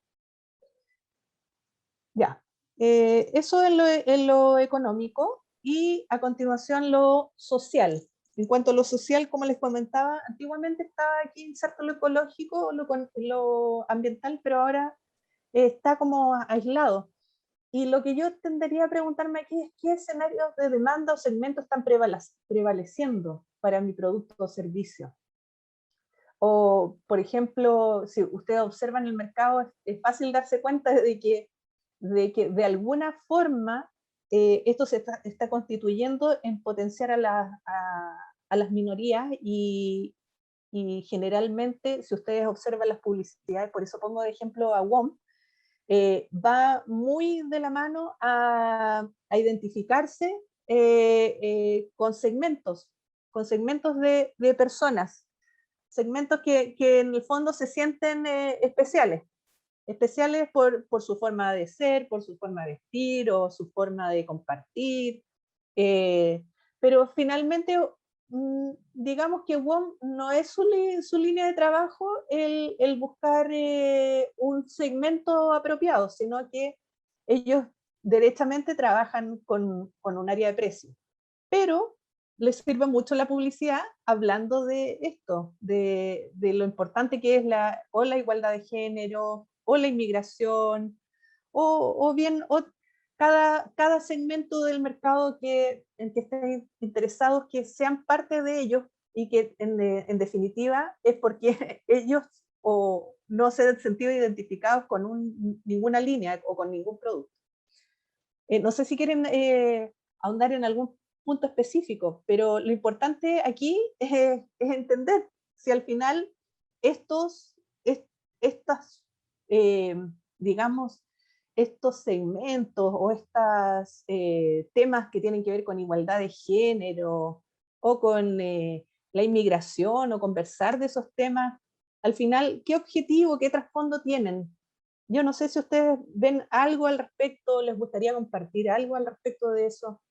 Ya, eso en lo económico y a continuación lo social. En cuanto a lo social, como les comentaba, antiguamente estaba aquí inserto lo ecológico, lo ambiental, pero ahora está como aislado. Y lo que yo tendería a preguntarme aquí es qué escenarios de demanda o segmentos están prevaleciendo para mi producto o servicio. O, por ejemplo, si ustedes observan el mercado, es fácil darse cuenta de que de alguna forma esto se está constituyendo en potenciar a las minorías y generalmente, si ustedes observan las publicidades, por eso pongo de ejemplo a WOM, va muy de la mano a identificarse con segmentos de personas, segmentos que en el fondo se sienten especiales por su forma de ser, por su forma de vestir o su forma de compartir, pero finalmente digamos que WOM no es su línea de trabajo el buscar un segmento apropiado, sino que ellos derechamente trabajan con un área de precio. Pero les sirve mucho la publicidad hablando de esto, de lo importante que es la igualdad de género, o la inmigración, o bien cada segmento del mercado en que estén interesados, que sean parte de ellos, y que en definitiva es porque ellos o no se han sentido identificados con ninguna línea o con ningún producto. No sé si quieren ahondar en algún punto específico, pero lo importante aquí es entender si al final estas, digamos, estos segmentos o estos temas que tienen que ver con igualdad de género o con la inmigración, o conversar de esos temas, al final, ¿qué objetivo, qué trasfondo tienen? Yo no sé si ustedes ven algo al respecto, les gustaría compartir algo al respecto de eso.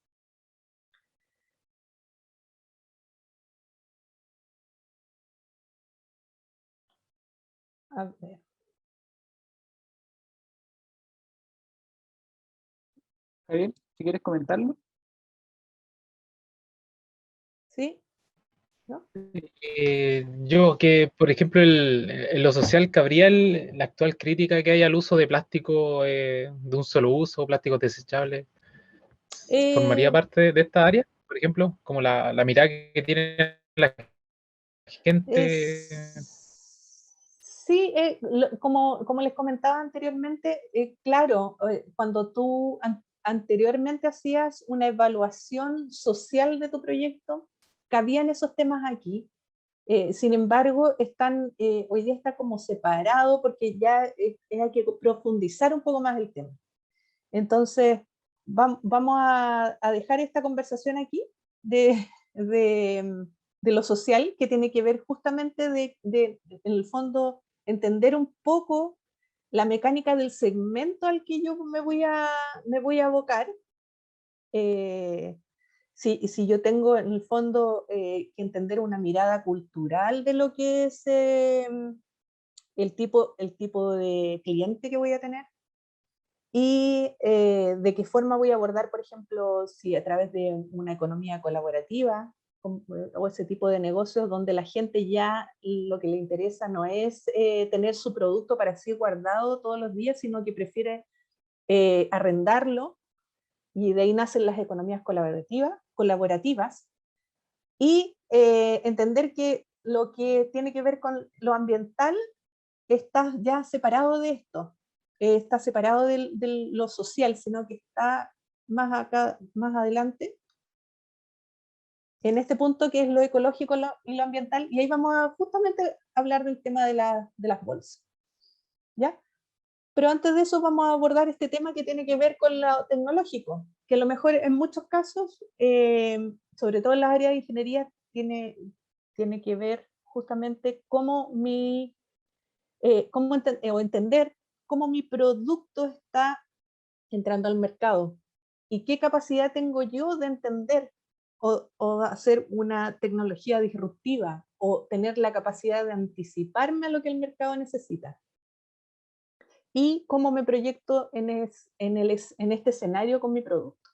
A ver. Javier, si quieres comentarlo. ¿Sí? ¿No? Yo que, por ejemplo, en lo social cabría la actual crítica que hay al uso de plástico de un solo uso, plásticos desechables. ¿Formaría parte de esta área, por ejemplo? Como la mirada que tiene la gente. Sí, como les comentaba anteriormente, claro, cuando tú anteriormente hacías una evaluación social de tu proyecto, cabían esos temas aquí. Sin embargo, hoy día está como separado, porque ya hay que profundizar un poco más el tema. Entonces, vamos a dejar esta conversación aquí de, de lo social, que tiene que ver justamente en el fondo, entender un poco la mecánica del segmento al que yo me voy a abocar. Si yo tengo en el fondo que entender una mirada cultural de lo que es el tipo de cliente que voy a tener, y de qué forma voy a abordar, por ejemplo, si a través de una economía colaborativa o ese tipo de negocios donde la gente ya lo que le interesa no es tener su producto para sí guardado todos los días, sino que prefiere arrendarlo, y de ahí nacen las economías colaborativas, y entender que lo que tiene que ver con lo ambiental está ya separado de esto, está separado de lo social, sino que está más adelante, en este punto que es lo ecológico y lo ambiental, y ahí vamos a justamente hablar del tema de las bolsas, ¿ya? Pero antes de eso vamos a abordar este tema que tiene que ver con lo tecnológico, que a lo mejor en muchos casos, sobre todo en las áreas de ingeniería, tiene que ver justamente cómo entender cómo mi producto está entrando al mercado y qué capacidad tengo yo de entender o hacer una tecnología disruptiva, o tener la capacidad de anticiparme a lo que el mercado necesita, y cómo me proyecto en este escenario con mi producto.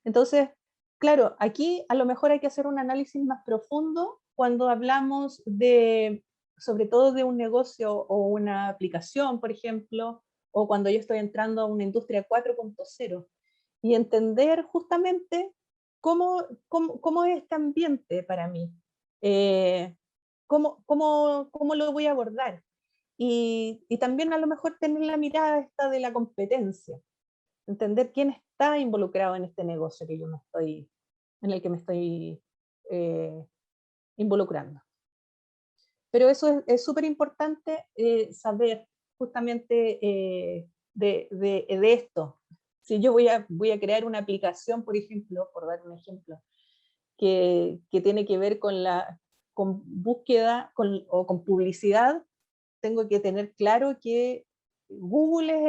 Entonces, claro, aquí a lo mejor hay que hacer un análisis más profundo cuando hablamos sobre todo de un negocio o una aplicación, por ejemplo, o cuando yo estoy entrando a una industria 4.0, y entender justamente cómo es este ambiente para mí, cómo lo voy a abordar, y también a lo mejor tener la mirada esta de la competencia, entender quién está involucrado en este negocio en el que me estoy involucrando. Pero eso es súper importante saber justamente de esto. Si yo voy a crear una aplicación, por ejemplo, por dar un ejemplo, que tiene que ver con búsqueda o con publicidad, tengo que tener claro que Google es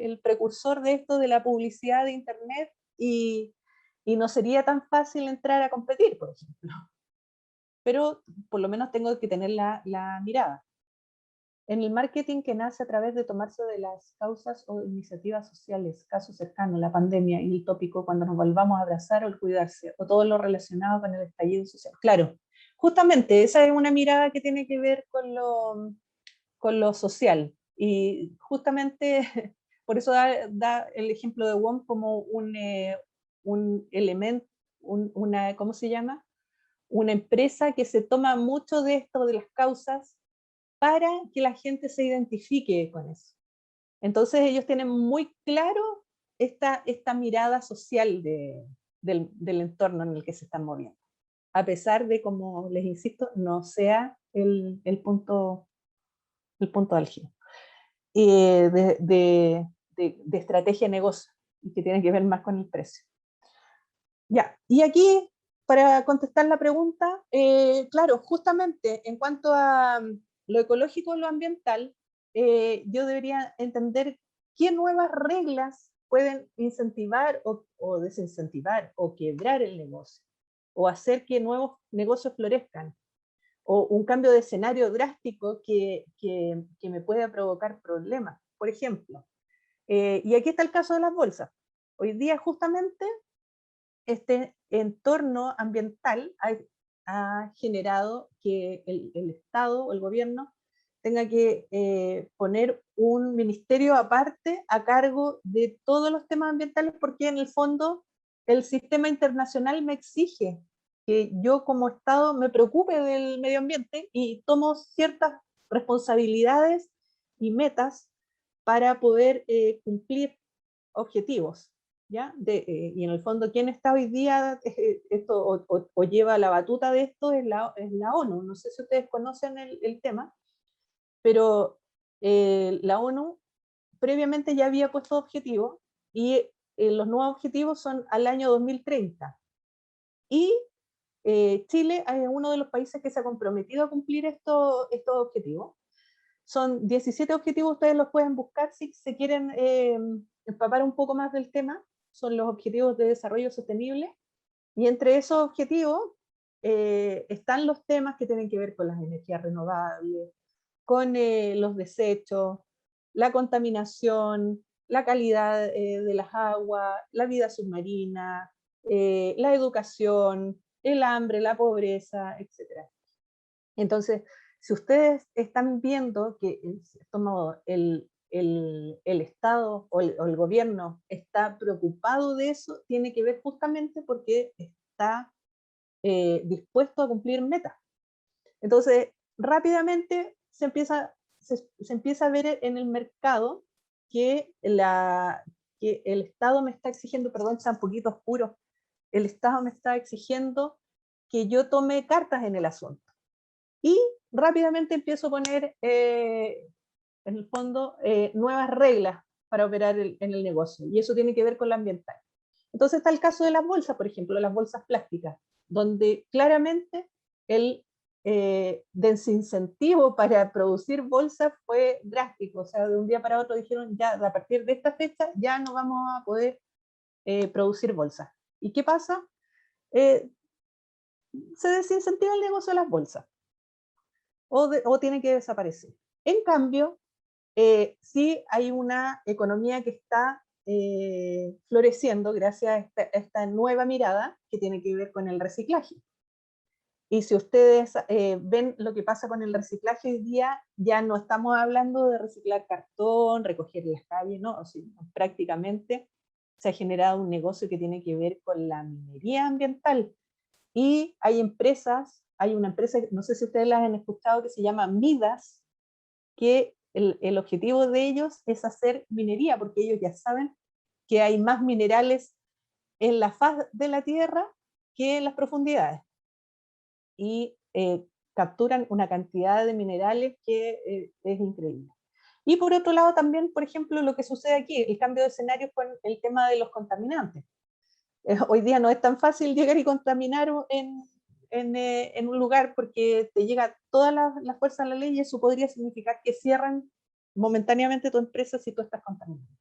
el precursor de esto, de la publicidad de Internet, y no sería tan fácil entrar a competir, por ejemplo. pero por lo menos tengo que tener la mirada. En el marketing que nace a través de tomarse de las causas o iniciativas sociales, caso cercano, la pandemia y el tópico cuando nos volvamos a abrazar o el cuidarse, o todo lo relacionado con el estallido social. Claro, justamente esa es una mirada que tiene que ver con lo social, y justamente por eso da el ejemplo de WOM como un elemento, una, ¿cómo se llama? Una empresa que se toma mucho de esto, de las causas, para que la gente se identifique con eso. Entonces ellos tienen muy claro esta mirada social del entorno en el que se están moviendo, a pesar de, como les insisto, no sea el punto álgido de estrategia de negocio, y que tiene que ver más con el precio. Ya, y aquí, para contestar la pregunta, claro, justamente en cuanto a lo ecológico y lo ambiental, yo debería entender qué nuevas reglas pueden incentivar o desincentivar o quebrar el negocio, o hacer que nuevos negocios florezcan, o un cambio de escenario drástico que me pueda provocar problemas. Por ejemplo, y aquí está el caso de las bolsas. Hoy día justamente este entorno ambiental ha generado que el Estado o el gobierno tenga que poner un ministerio aparte a cargo de todos los temas ambientales, porque en el fondo el sistema internacional me exige que yo como Estado me preocupe del medio ambiente y tomo ciertas responsabilidades y metas para poder cumplir objetivos. ¿Ya? Y en el fondo, ¿quién está hoy día esto, o lleva la batuta de esto? Es la ONU. No sé si ustedes conocen el tema, pero la ONU previamente ya había puesto objetivos, y los nuevos objetivos son al año 2030. Y Chile es uno de los países que se ha comprometido a cumplir estos objetivos. Son 17 objetivos, ustedes los pueden buscar si se quieren empapar un poco más del tema. Son los objetivos de desarrollo sostenible, y entre esos objetivos están los temas que tienen que ver con las energías renovables, con los desechos, la contaminación, la calidad de las aguas, la vida submarina, la educación, el hambre, la pobreza, etc. Entonces, si ustedes están viendo que en cierto modo el Estado o el gobierno está preocupado de eso, tiene que ver justamente porque está dispuesto a cumplir metas. Entonces, rápidamente se empieza a ver en el mercado que el Estado me está exigiendo, perdón, está un poquito oscuro, el Estado me está exigiendo que yo tome cartas en el asunto. Y rápidamente empiezo a poner, en el fondo, nuevas reglas para operar en el negocio. Y eso tiene que ver con lo ambiental. Entonces está el caso de las bolsas, por ejemplo, las bolsas plásticas, donde claramente el desincentivo para producir bolsas fue drástico. O sea, de un día para otro dijeron, ya a partir de esta fecha ya no vamos a poder producir bolsas. ¿Y qué pasa? Se desincentiva el negocio de las bolsas, o tiene que desaparecer. En cambio, sí hay una economía que está floreciendo gracias a esta nueva mirada que tiene que ver con el reciclaje. Y si ustedes ven lo que pasa con el reciclaje hoy día, ya no estamos hablando de reciclar cartón, recoger en las calles, no, o sea, prácticamente se ha generado un negocio que tiene que ver con la minería ambiental. Y hay una empresa, no sé si ustedes la han escuchado, que se llama Midas, que el objetivo de ellos es hacer minería, porque ellos ya saben que hay más minerales en la faz de la Tierra que en las profundidades. Y capturan una cantidad de minerales que es increíble. Y por otro lado también, por ejemplo, lo que sucede aquí, el cambio de escenario con el tema de los contaminantes. Hoy día no es tan fácil llegar y contaminar en un lugar, porque te llega toda la fuerza de la ley, y eso podría significar que cierran momentáneamente tu empresa si tú estás contaminando.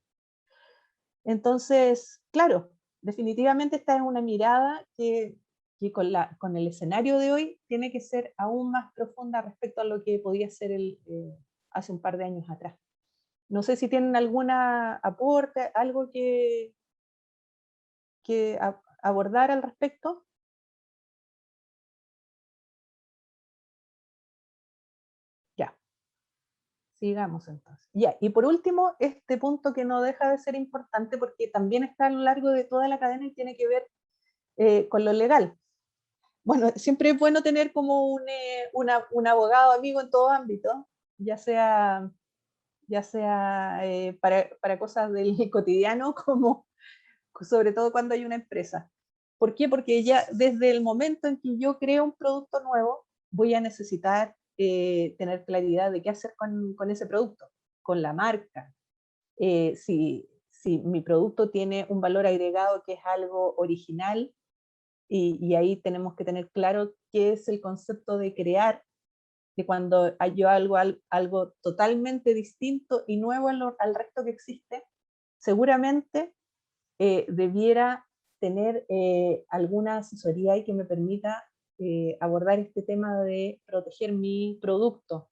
Entonces, claro, definitivamente esta es una mirada que que con el escenario de hoy tiene que ser aún más profunda respecto a lo que podía ser hace un par de años atrás. No sé si tienen alguna aporte, algo que abordar al respecto. Ya, sigamos entonces. Ya, y por último, este punto que no deja de ser importante porque también está a lo largo de toda la cadena y tiene que ver con lo legal. Bueno, siempre es bueno tener como un abogado amigo en todo ámbito, ya sea para cosas del cotidiano, como sobre todo cuando hay una empresa. ¿Por qué? Porque ya desde el momento en que yo creo un producto nuevo, voy a necesitar tener claridad de qué hacer con ese producto, con la marca. Si mi producto tiene un valor agregado que es algo original, y ahí tenemos que tener claro qué es el concepto de crear, que cuando yo algo totalmente distinto y nuevo al resto que existe, seguramente debiera tener alguna asesoría y que me permita abordar este tema de proteger mi producto.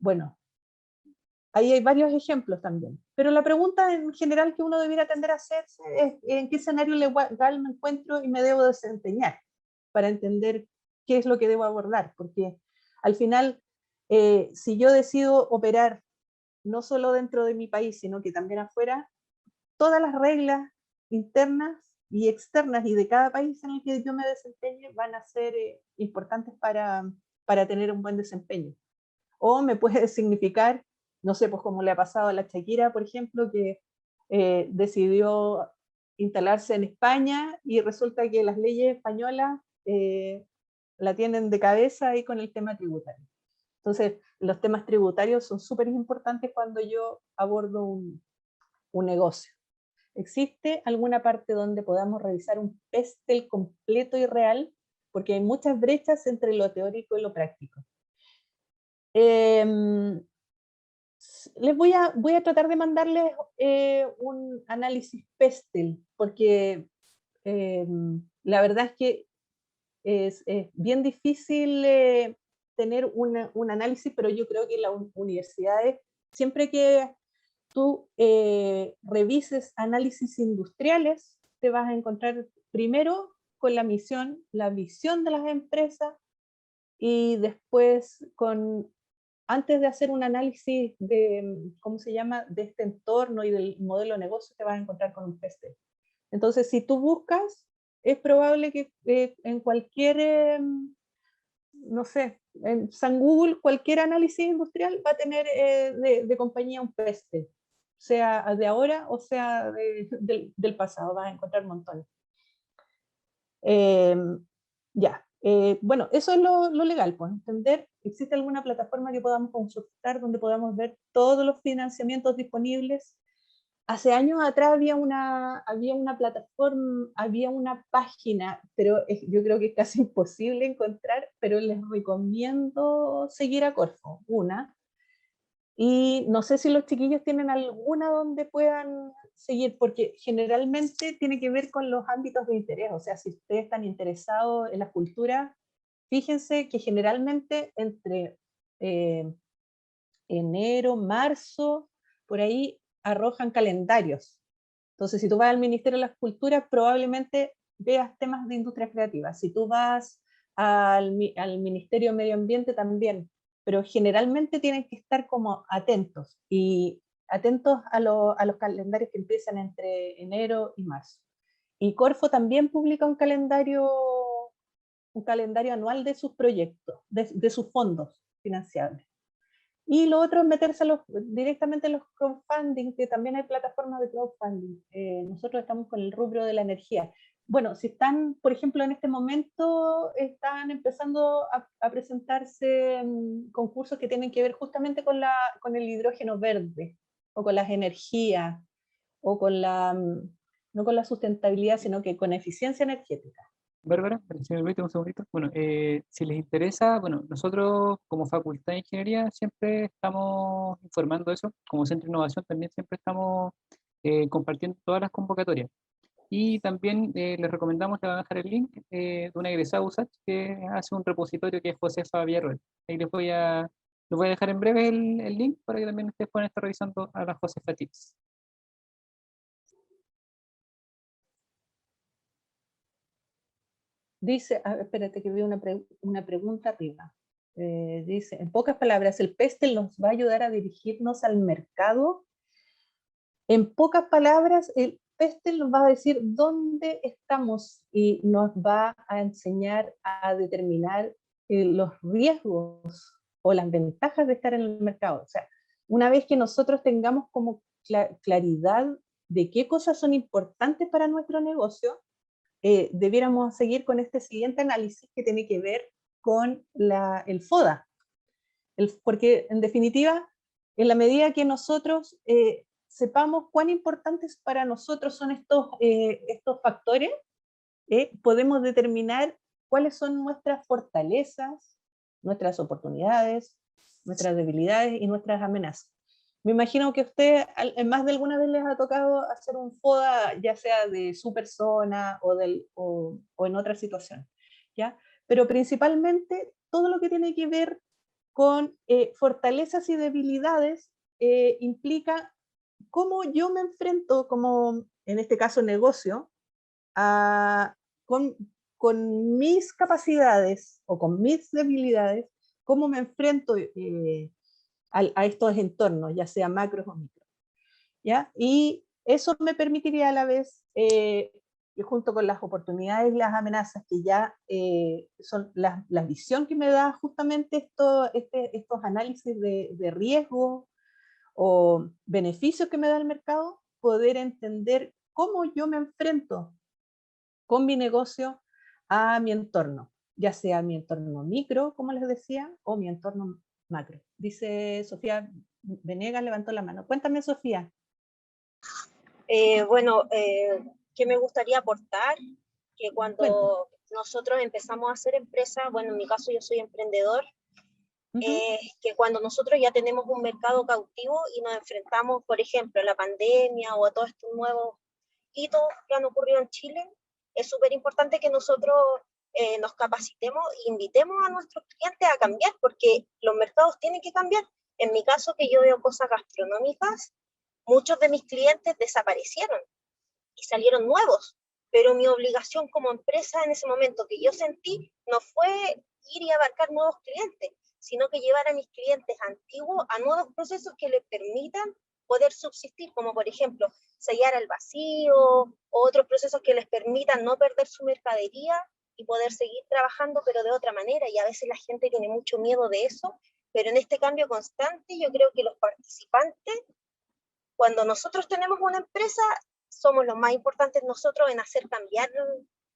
Bueno, ahí hay varios ejemplos también, pero la pregunta en general que uno debiera tender a hacerse es en qué escenario legal me encuentro y me debo desempeñar para entender qué es lo que debo abordar, porque al final, si yo decido operar no solo dentro de mi país, sino que también afuera, todas las reglas internas y externas y de cada país en el que yo me desempeñe van a ser importantes para tener un buen desempeño. O me puede significar, no sé, pues como le ha pasado a la Shakira, por ejemplo, que decidió instalarse en España y resulta que las leyes españolas la tienen de cabeza ahí con el tema tributario. Entonces, los temas tributarios son súper importantes cuando yo abordo un negocio. ¿Existe alguna parte donde podamos revisar un PESTEL completo y real? Porque hay muchas brechas entre lo teórico y lo práctico. Voy a tratar de mandarles un análisis PESTEL, porque la verdad es que es bien difícil tener un análisis, pero yo creo que las universidades, siempre que tú revises análisis industriales, te vas a encontrar primero con la misión, la visión de las empresas, y después antes de hacer un análisis de, ¿cómo se llama?, de este entorno y del modelo de negocio, te vas a encontrar con un PESTEL. Entonces, si tú buscas, es probable que en cualquier, no sé, en San Google, cualquier análisis industrial va a tener de compañía un PESTEL, sea de ahora o sea del pasado, vas a encontrar montones. Ya, bueno, eso es lo legal, pues entender, ¿existe alguna plataforma que podamos consultar donde podamos ver todos los financiamientos disponibles? Hace años atrás había una plataforma, había una página, pero yo creo que es casi imposible encontrar, pero les recomiendo seguir a Corfo, y no sé si los chiquillos tienen alguna donde puedan seguir, porque generalmente tiene que ver con los ámbitos de interés, o sea, si ustedes están interesados en la cultura, fíjense que generalmente entre enero, marzo, por ahí arrojan calendarios. Entonces, si tú vas al Ministerio de las Culturas, probablemente veas temas de industria creativa. Si tú vas al Ministerio de Medio Ambiente, también. Pero generalmente tienen que estar como atentos, y atentos a los calendarios que empiezan entre enero y marzo. Y Corfo también publica un calendario anual de sus proyectos, de sus fondos financiables. Y lo otro es meterse directamente en los crowdfunding, que también hay plataformas de crowdfunding. Nosotros estamos con el rubro de la energía. Bueno, si están, por ejemplo, en este momento, están empezando a presentarse concursos que tienen que ver justamente con el hidrógeno verde, o con las energías, o con no con la sustentabilidad, sino que con eficiencia energética. Bárbara, si me permite un segundito. Bueno, si les interesa, bueno, nosotros como Facultad de Ingeniería siempre estamos informando eso, como Centro de Innovación también siempre estamos compartiendo todas las convocatorias. Y también les recomendamos, le van a dejar el link de una egresada USACH que hace un repositorio que es Josefa Villarroel. Ahí les voy a dejar en breve el link para que también ustedes puedan estar revisando a la Josefa Tips. Dice, espérate que veo una pregunta arriba. Dice, en pocas palabras, ¿el PESTEL nos va a ayudar a dirigirnos al mercado? En pocas palabras, el PESTEL nos va a decir dónde estamos y nos va a enseñar a determinar los riesgos o las ventajas de estar en el mercado. O sea, una vez que nosotros tengamos como claridad de qué cosas son importantes para nuestro negocio, debiéramos seguir con este siguiente análisis que tiene que ver con el FODA. Porque en definitiva, en la medida que nosotros sepamos cuán importantes para nosotros son estos factores, podemos determinar cuáles son nuestras fortalezas, nuestras oportunidades, nuestras debilidades y nuestras amenazas. Me imagino que a usted en más de alguna vez les ha tocado hacer un FODA, ya sea de su persona o en otra situación, ¿ya? Pero principalmente todo lo que tiene que ver con fortalezas y debilidades implica cómo yo me enfrento, como en este caso negocio, con mis capacidades o con mis debilidades, cómo me enfrento a estos entornos, ya sea macros o micros, ¿ya? Y eso me permitiría a la vez, junto con las oportunidades y las amenazas que ya son la visión que me da justamente estos análisis de riesgo o beneficios que me da el mercado, poder entender cómo yo me enfrento con mi negocio a mi entorno, ya sea mi entorno micro, como les decía, o mi entorno macro. Dice Sofía Venegas, levantó la mano. Cuéntame, Sofía. Bueno, ¿qué me gustaría aportar? Que cuando nosotros empezamos a hacer empresa, bueno, en mi caso yo soy emprendedor, que cuando nosotros ya tenemos un mercado cautivo y nos enfrentamos, por ejemplo, a la pandemia o a todos estos nuevos hitos que han ocurrido en Chile, es súper importante que nosotros nos capacitemos e invitemos a nuestros clientes a cambiar, porque los mercados tienen que cambiar. En mi caso, que yo veo cosas gastronómicas, muchos de mis clientes desaparecieron y salieron nuevos, pero mi obligación como empresa en ese momento que yo sentí no fue ir y abarcar nuevos clientes, sino que llevar a mis clientes antiguos a nuevos procesos que les permitan poder subsistir, como por ejemplo sellar al vacío, o otros procesos que les permitan no perder su mercadería y poder seguir trabajando, pero de otra manera. Y a veces la gente tiene mucho miedo de eso, pero en este cambio constante yo creo que los participantes, cuando nosotros tenemos una empresa, somos los más importantes nosotros en hacer cambiar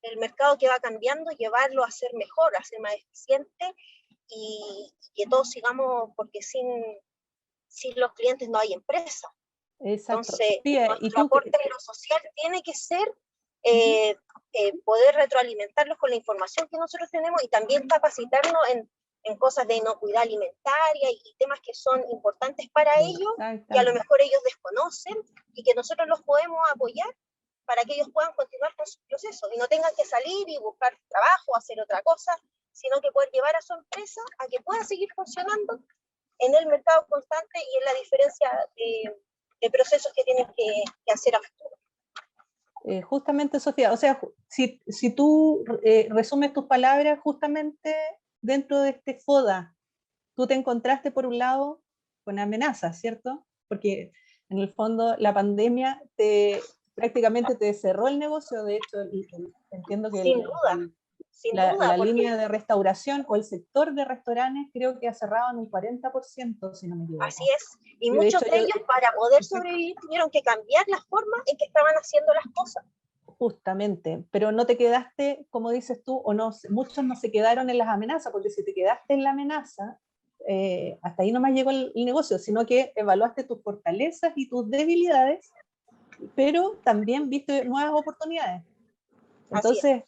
el mercado que va cambiando, llevarlo a ser mejor, a ser más eficiente, y que todos sigamos, porque sin los clientes no hay empresa. Exacto. Entonces, Pía, nuestro aporte en lo social tiene que ser poder retroalimentarlos con la información que nosotros tenemos y también capacitarnos en cosas de inocuidad alimentaria y temas que son importantes para ellos, que a lo mejor ellos desconocen y que nosotros los podemos apoyar para que ellos puedan continuar con su proceso y no tengan que salir y buscar trabajo, hacer otra cosa, sino que poder llevar a su empresa a que pueda seguir funcionando en el mercado constante y en la diferencia de procesos que tienen que hacer a futuro. Justamente, Sofía, o sea, si tú resumes tus palabras justamente dentro de este FODA, tú te encontraste por un lado con amenazas, ¿cierto? Porque en el fondo la pandemia prácticamente te cerró el negocio. De hecho, entiendo que sin duda, la línea de restauración o el sector de restaurantes creo que ha cerrado en un 40%, si no me equivoco. Así es, y muchos de ellos para poder sobrevivir tuvieron que cambiar la forma en que estaban haciendo las cosas. Justamente, pero no te quedaste, como dices tú, o no, muchos no se quedaron en las amenazas, porque si te quedaste en la amenaza, hasta ahí no más llegó el negocio, sino que evaluaste tus fortalezas y tus debilidades, pero también viste nuevas oportunidades. Entonces,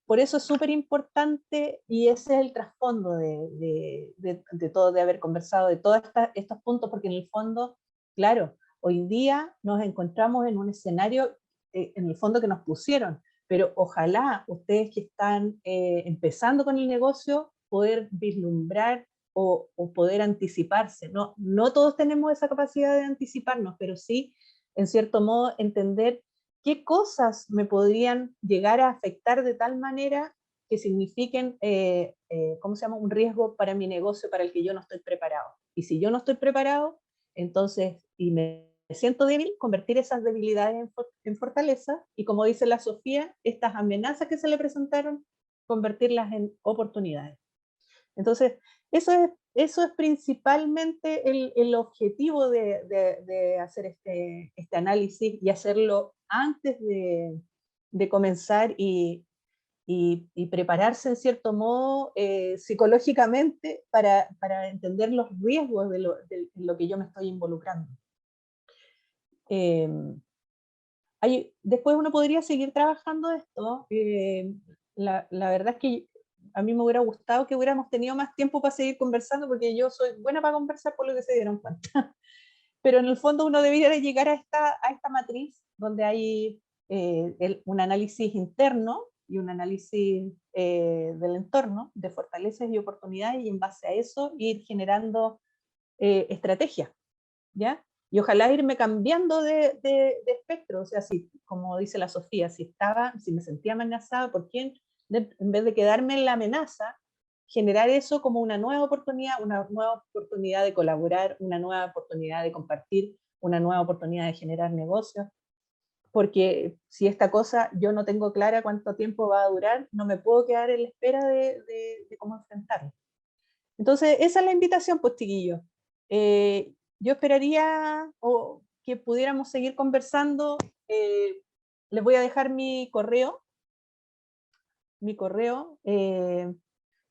por eso es súper importante, y ese es el trasfondo de todo, de haber conversado de todos estos puntos, porque en el fondo, claro, hoy día nos encontramos en un escenario en el fondo que nos pusieron, pero ojalá ustedes que están empezando con el negocio poder vislumbrar o poder anticiparse. No todos tenemos esa capacidad de anticiparnos, pero sí, en cierto modo, entender qué cosas me podrían llegar a afectar de tal manera que signifiquen, ¿cómo se llama?, un riesgo para mi negocio para el que yo no estoy preparado. Y si yo no estoy preparado, entonces, y me siento débil, convertir esas debilidades en fortaleza, y como dice la Sofía, estas amenazas que se le presentaron, convertirlas en oportunidades. Entonces, eso es principalmente el objetivo de hacer este análisis y hacerlo antes de comenzar y prepararse en cierto modo psicológicamente para entender los riesgos de lo que yo me estoy involucrando. Después uno podría seguir trabajando esto. La verdad es que a mí me hubiera gustado que hubiéramos tenido más tiempo para seguir conversando, porque yo soy buena para conversar por lo que se dieron cuenta. Pero en el fondo uno debería de llegar a esta matriz donde hay un análisis interno y un análisis del entorno, de fortalezas y oportunidades, y en base a eso ir generando estrategias, ¿ya? Y ojalá irme cambiando de espectro, o sea, si, como dice la Sofía, si me sentía amenazada, ¿por quién? En vez de quedarme en la amenaza, generar eso como una nueva oportunidad de colaborar, una nueva oportunidad de compartir, una nueva oportunidad de generar negocios, porque si esta cosa yo no tengo clara cuánto tiempo va a durar, no me puedo quedar en la espera de cómo enfrentarlo. Entonces, esa es la invitación, pues, chiquillos. Yo esperaría que pudiéramos seguir conversando. Les voy a dejar mi correo.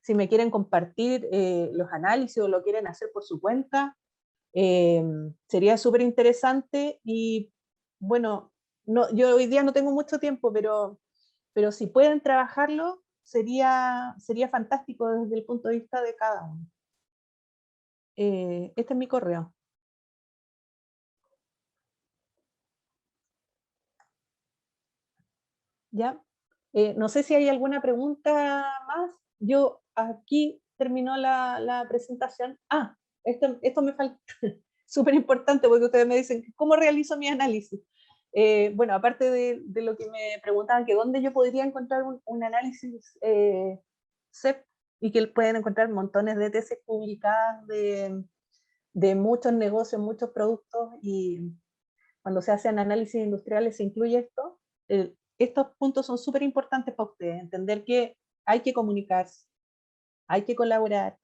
Si me quieren compartir los análisis o lo quieren hacer por su cuenta, sería súper interesante. Y bueno, yo hoy día no tengo mucho tiempo, pero si pueden trabajarlo, sería fantástico desde el punto de vista de cada uno. Este es mi correo. ¿Ya? No sé si hay alguna pregunta más. Yo aquí terminó la presentación. Esto me falta. Súper importante, porque ustedes me dicen, ¿cómo realizo mi análisis? Bueno, aparte de lo que me preguntaban, que dónde yo podría encontrar un análisis CEP, y que pueden encontrar montones de tesis publicadas de muchos negocios, muchos productos, y cuando se hacen análisis industriales se incluye esto. Estos puntos son súper importantes para ustedes, entender que hay que comunicarse, hay que colaborar,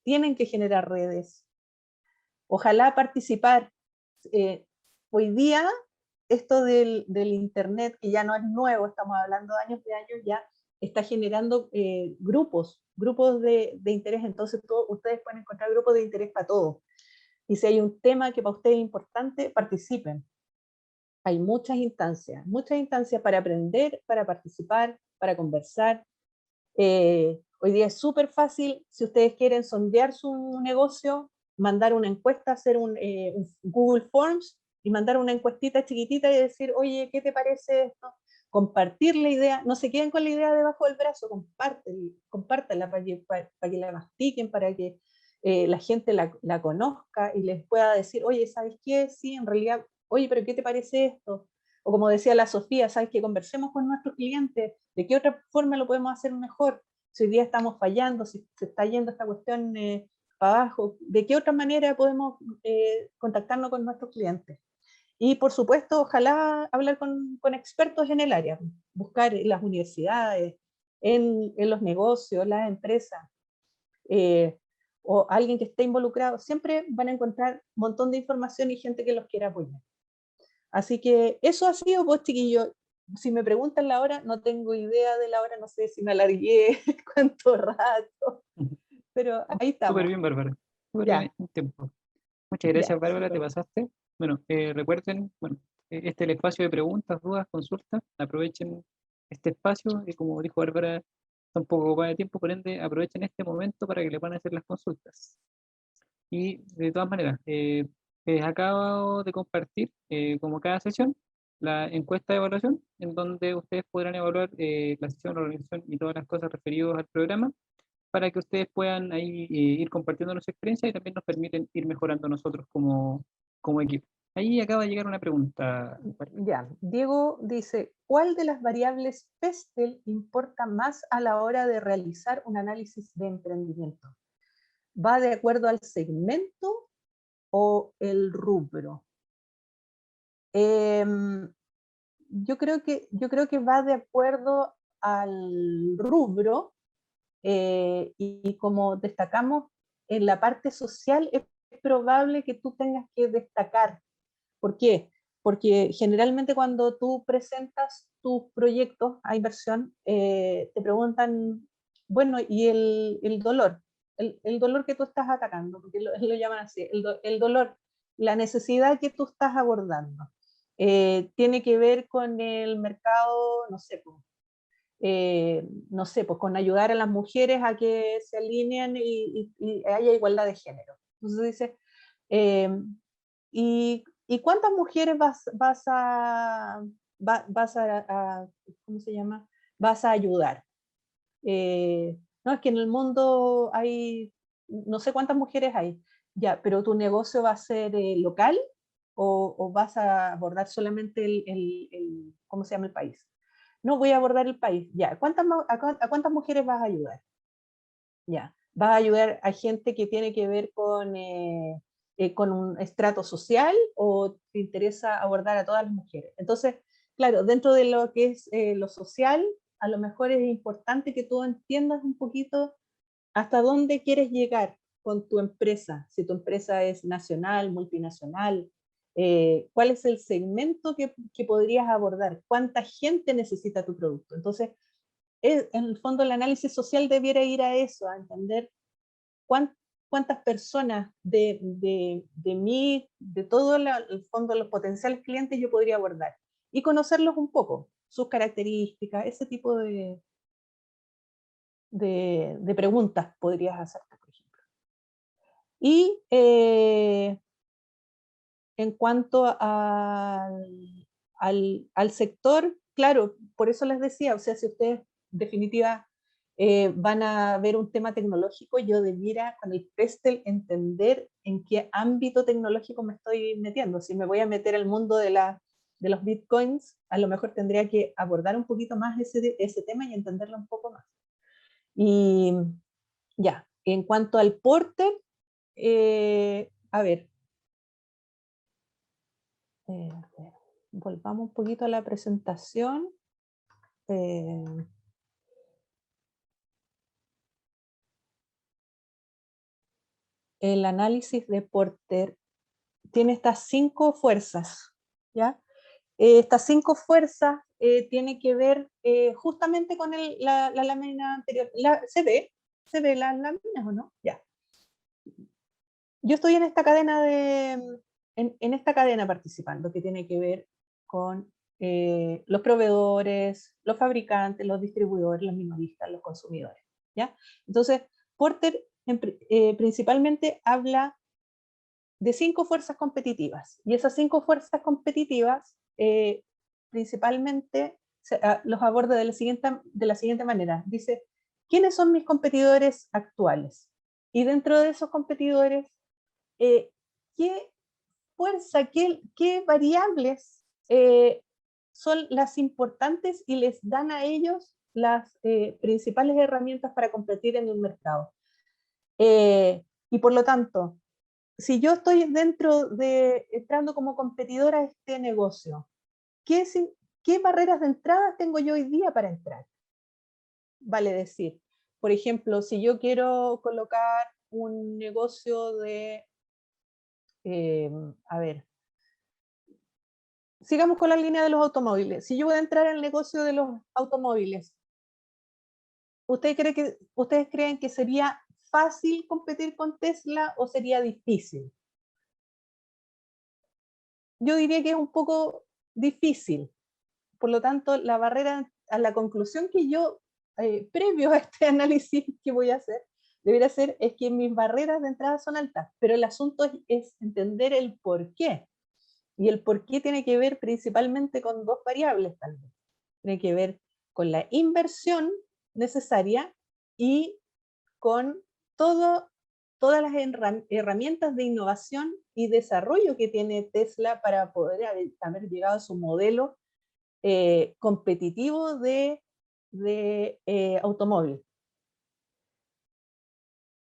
tienen que generar redes, ojalá participar. Hoy día, esto del internet, que ya no es nuevo, estamos hablando de años, ya está generando grupos de interés. Entonces ustedes pueden encontrar grupos de interés para todo. Y si hay un tema que para ustedes es importante, participen. Hay muchas instancias para aprender, para participar, para conversar. Hoy día es súper fácil, si ustedes quieren sondear su negocio, mandar una encuesta, hacer un Google Forms y mandar una encuestita chiquitita y decir, oye, ¿qué te parece esto? Compartir la idea, no se queden con la idea debajo del brazo, compártanla para que la mastiquen, para que la gente la conozca y les pueda decir, oye, ¿sabes qué? Sí, en realidad, oye, pero ¿qué te parece esto? O como decía la Sofía, ¿sabes qué? Conversemos con nuestros clientes, ¿de qué otra forma lo podemos hacer mejor? Si hoy día estamos fallando, si se está yendo esta cuestión para abajo, ¿de qué otra manera podemos contactarnos con nuestros clientes? Y por supuesto, ojalá hablar con expertos en el área, buscar en las universidades, en los negocios, las empresas, o alguien que esté involucrado. Siempre van a encontrar un montón de información y gente que los quiera apoyar. Así que eso ha sido, pues, chiquillos. Si me preguntan la hora, no tengo idea de la hora, no sé si me alargué, cuánto rato, pero ahí estamos. Súper bien, Bárbara. Súper bien en tiempo. Muchas gracias, Bárbara, te pasaste. Bueno, recuerden, este es el espacio de preguntas, dudas, consultas. Aprovechen este espacio y, como dijo Bárbara, está un poco ocupada de tiempo, por ende, aprovechen este momento para que le puedan hacer las consultas. Y de todas maneras, les acabo de compartir, como cada sesión, la encuesta de evaluación, en donde ustedes podrán evaluar la sesión, la organización y todas las cosas referidas al programa, para que ustedes puedan ahí ir compartiendo su experiencia y también nos permiten ir mejorando nosotros como equipo. Ahí acaba de llegar una pregunta. Ya, Diego dice, ¿cuál de las variables PESTEL importa más a la hora de realizar un análisis de emprendimiento? ¿Va de acuerdo al segmento o el rubro? Yo creo que va de acuerdo al rubro, y como destacamos en la parte social, es probable que tú tengas que destacar. ¿Por qué? Porque generalmente cuando tú presentas tus proyectos a inversión, te preguntan, bueno, ¿y el dolor? El dolor que tú estás atacando, porque lo llaman así, el dolor, la necesidad que tú estás abordando. Tiene que ver con el mercado, no sé, pues con ayudar a las mujeres a que se alineen y haya igualdad de género. Entonces dice, ¿y cuántas mujeres vas a ¿cómo se llama? Vas a ayudar? No, es que en el mundo hay, no sé cuántas mujeres hay, ya, pero ¿tu negocio va a ser local o vas a abordar solamente ¿cómo se llama el país? No, voy a abordar el país, ya. ¿A cuántas mujeres vas a ayudar? Ya. ¿Vas a ayudar a gente que tiene que ver con un estrato social o te interesa abordar a todas las mujeres? Entonces, claro, dentro de lo que es lo social, a lo mejor es importante que tú entiendas un poquito hasta dónde quieres llegar con tu empresa, si tu empresa es nacional, multinacional, cuál es el segmento que podrías abordar, cuánta gente necesita tu producto. Entonces, en el fondo el análisis social debiera ir a eso, a entender cuántas personas de todo el fondo, los potenciales clientes yo podría abordar y conocerlos un poco, sus características, ese tipo de preguntas podrías hacerte, por ejemplo. Y en cuanto al sector, claro, por eso les decía, o sea, si ustedes en definitiva van a ver un tema tecnológico, yo debiera con el PESTEL entender en qué ámbito tecnológico me estoy metiendo. Si me voy a meter al mundo de los bitcoins, a lo mejor tendría que abordar un poquito más ese tema y entenderlo un poco más. Y ya, en cuanto al porter, a ver, volvamos un poquito a la presentación. El análisis de Porter tiene estas 5 fuerzas, ¿ya? Estas 5 fuerzas tienen que ver justamente con la lámina anterior. ¿Se ve las láminas o no? Ya. Yo estoy en esta cadena en esta cadena participando, que tiene que ver con los proveedores, los fabricantes, los distribuidores, los minoristas, los consumidores, ¿ya? Entonces, Porter principalmente habla de 5 fuerzas competitivas, y esas 5 fuerzas competitivas principalmente los aborda de la siguiente manera. Dice, ¿quiénes son mis competidores actuales? Y dentro de esos competidores, ¿qué fuerza, qué variables son las importantes y les dan a ellos las principales herramientas para competir en el mercado? Y por lo tanto, si yo estoy entrando como competidor a este negocio, ¿qué barreras de entrada tengo yo hoy día para entrar? Vale decir, por ejemplo, si yo quiero colocar un negocio de, a ver, sigamos con la línea de los automóviles. Si yo voy a entrar al negocio de los automóviles, ¿ustedes creen que sería fácil competir con Tesla o sería difícil? Yo diría que es un poco difícil. Por lo tanto, la barrera a la conclusión que yo, previo a este análisis que voy a hacer, debería ser es que mis barreras de entrada son altas, pero el asunto es entender el por qué. Y el por qué tiene que ver principalmente con dos variables, tal vez. Tiene que ver con la inversión necesaria y con todas las herramientas de innovación y desarrollo que tiene Tesla para poder haber llegado a su modelo competitivo de automóvil.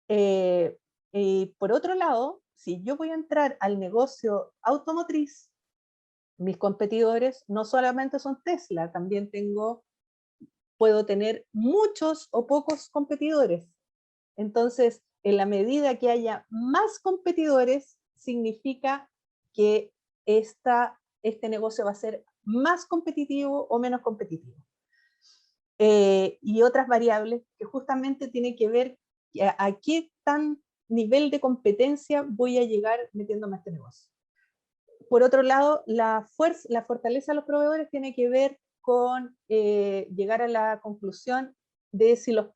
Y por otro lado, si yo voy a entrar al negocio automotriz, mis competidores no solamente son Tesla, también puedo tener muchos o pocos competidores. Entonces, en la medida que haya más competidores, significa que este negocio va a ser más competitivo o menos competitivo. Y otras variables que justamente tienen que ver a qué tan nivel de competencia voy a llegar metiéndome a este negocio. Por otro lado, la fortaleza de los proveedores tiene que ver con llegar a la conclusión de si los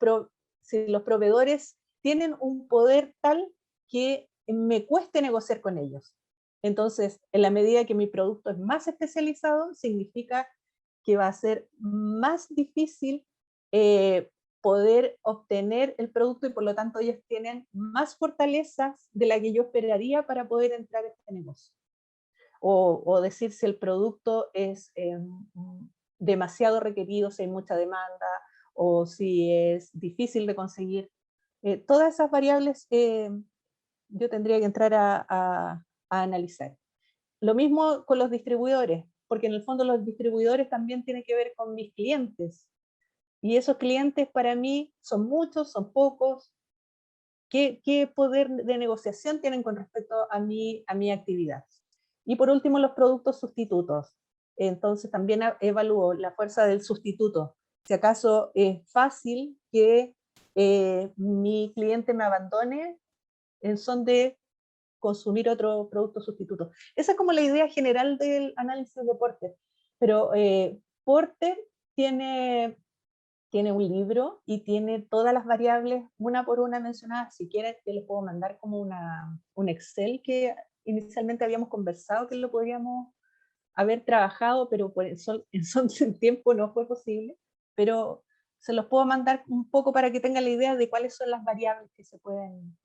proveedores tienen un poder tal que me cueste negociar con ellos. Entonces, en la medida que mi producto es más especializado, significa que va a ser más difícil poder obtener el producto y por lo tanto ellos tienen más fortalezas de la que yo esperaría para poder entrar a este negocio. O decir si el producto es demasiado requerido, si hay mucha demanda, o si es difícil de conseguir. Todas esas variables yo tendría que entrar a analizar. Lo mismo con los distribuidores, porque en el fondo los distribuidores también tienen que ver con mis clientes. Y esos clientes para mí son muchos, son pocos. ¿Qué poder de negociación tienen con respecto a mi actividad? Y por último, los productos sustitutos. Entonces también evalúo la fuerza del sustituto. Si acaso es fácil que mi cliente me abandone en son de consumir otro producto sustituto. Esa es como la idea general del análisis de Porter. Pero Porter tiene un libro y tiene todas las variables una por una mencionadas. Si quieren, yo les puedo mandar como un Excel que inicialmente habíamos conversado que lo podríamos haber trabajado, pero por el tiempo no fue posible. Pero se los puedo mandar un poco para que tengan la idea de cuáles son las variables que se pueden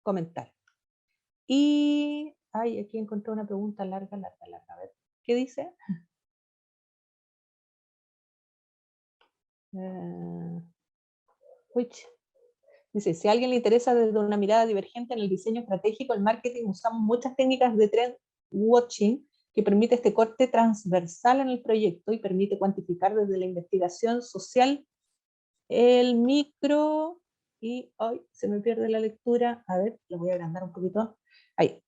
comentar. Y aquí encontré una pregunta larga. A ver, ¿qué dice? Dice, si a alguien le interesa desde una mirada divergente en el diseño estratégico, el marketing, usamos muchas técnicas de trend watching que permite este corte transversal en el proyecto y permite cuantificar desde la investigación social el micro y hoy se me pierde la lectura. A ver, lo voy a agrandar un poquito. Ahí.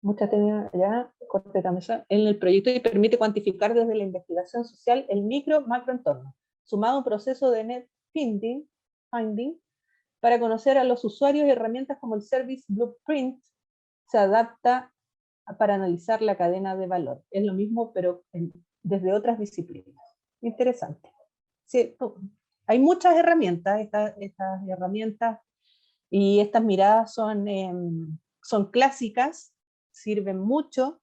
Muchas técnicas ya, corte transversal en el proyecto y permite cuantificar desde la investigación social el micro macro entorno, sumado a un proceso de net finding para conocer a los usuarios y herramientas como el Service Blueprint se adapta para analizar la cadena de valor. Es lo mismo, pero desde otras disciplinas. Interesante. Sí, hay muchas herramientas, estas herramientas y estas miradas son clásicas, sirven mucho,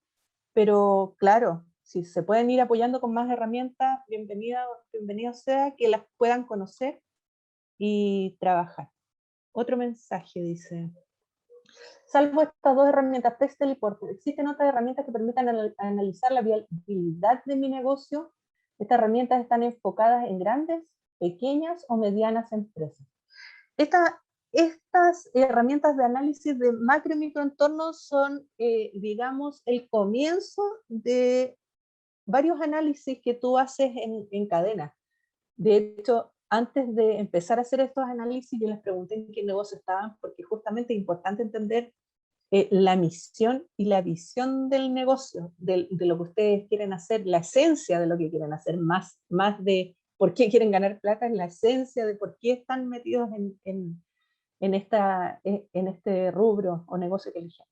pero claro, si se pueden ir apoyando con más herramientas, bienvenido sea que las puedan conocer y trabajar. Otro mensaje dice, salvo estas dos herramientas, Tesla y Porter, ¿existen otras herramientas que permitan analizar la viabilidad de mi negocio? Estas herramientas están enfocadas en grandes, pequeñas o medianas empresas. Estas herramientas de análisis de macro y microentornos son, digamos, el comienzo de varios análisis que tú haces en cadena. De hecho, antes de empezar a hacer estos análisis, yo les pregunté en qué negocio estaban, porque justamente es importante entender la misión y la visión del negocio, de lo que ustedes quieren hacer, la esencia de lo que quieren hacer, más de por qué quieren ganar plata, es la esencia de por qué están metidos en este rubro o negocio que eligen.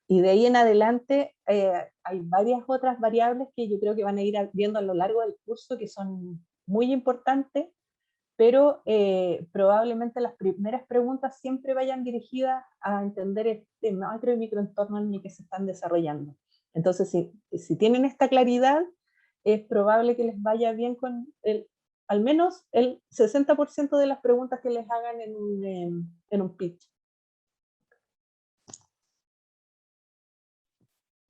Y de ahí en adelante hay varias otras variables que yo creo que van a ir viendo a lo largo del curso que son muy importantes pero probablemente las primeras preguntas siempre vayan dirigidas a entender este macro y microentorno en el que se están desarrollando. Entonces, si tienen esta claridad, es probable que les vaya bien con al menos el 60% de las preguntas que les hagan en un pitch.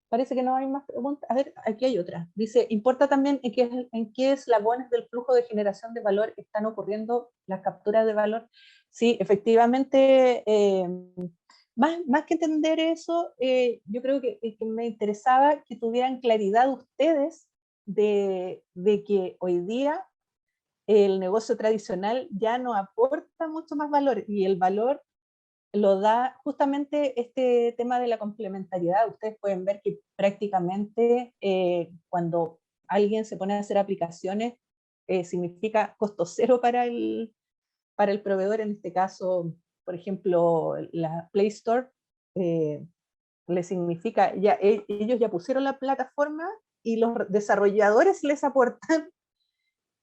Parece que no hay más preguntas. A ver, aquí hay otra. Dice, importa también en qué eslabones del flujo de generación de valor están ocurriendo las capturas de valor. Sí, efectivamente, más que entender eso, yo creo que me interesaba que tuvieran claridad ustedes de que hoy día el negocio tradicional ya no aporta mucho más valor, y el valor lo da justamente este tema de la complementariedad. Ustedes pueden ver que prácticamente cuando alguien se pone a hacer aplicaciones, significa costo cero para el proveedor. En este caso, por ejemplo, la Play Store, le significa, ellos ya pusieron la plataforma y los desarrolladores les aportan,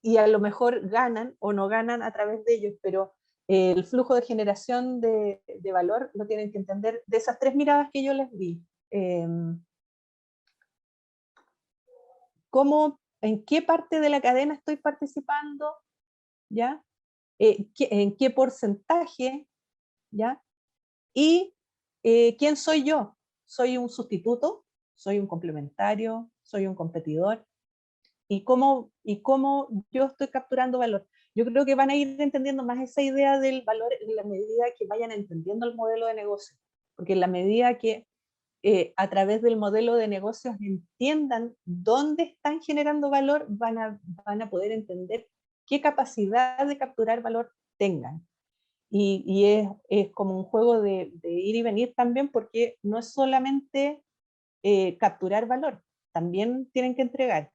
y a lo mejor ganan o no ganan a través de ellos, pero el flujo de generación de valor lo tienen que entender de esas tres miradas que yo les di. ¿En qué parte de la cadena estoy participando? ¿Ya? ¿En qué porcentaje? ¿Ya? Y ¿quién soy yo? ¿Soy un sustituto? ¿Soy un complementario? ¿Soy un competidor? ¿Y cómo yo estoy capturando valor? Yo creo que van a ir entendiendo más esa idea del valor en la medida que vayan entendiendo el modelo de negocio, porque en la medida que a través del modelo de negocios entiendan dónde están generando valor, van a poder entender qué capacidad de capturar valor tengan. Y es como un juego de ir y venir también, porque no es solamente capturar valor, también tienen que entregar.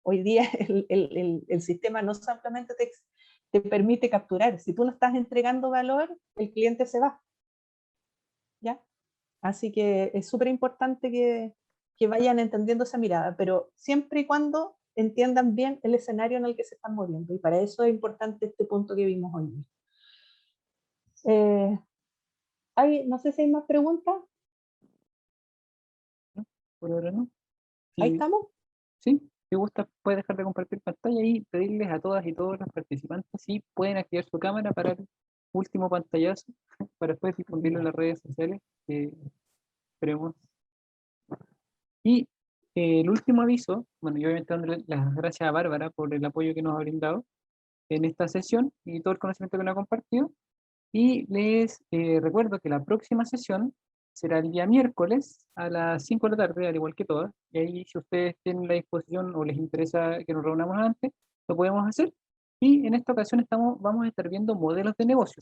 Hoy día el sistema no solamente te permite capturar, si tú no estás entregando valor, el cliente se va. ¿Ya? Así que es súper importante que vayan entendiendo esa mirada, pero siempre y cuando entiendan bien el escenario en el que se están moviendo, y para eso es importante este punto que vimos hoy. No sé si hay más preguntas. Por ahora no. Ahí Sí, estamos. sí, si gusta puede dejar de compartir pantalla y pedirles a todas y todos los participantes si pueden activar su cámara para el último pantallazo, para después difundirlo en las redes sociales. Esperemos. Y el último aviso, bueno, yo obviamente dándole las gracias a Bárbara por el apoyo que nos ha brindado en esta sesión y todo el conocimiento que nos ha compartido. Y les recuerdo que la próxima sesión será el día miércoles a las 5 de la tarde, al igual que todas. Y ahí, si ustedes tienen la disposición o les interesa que nos reunamos antes, lo podemos hacer. Y en esta ocasión vamos a estar viendo modelos de negocio.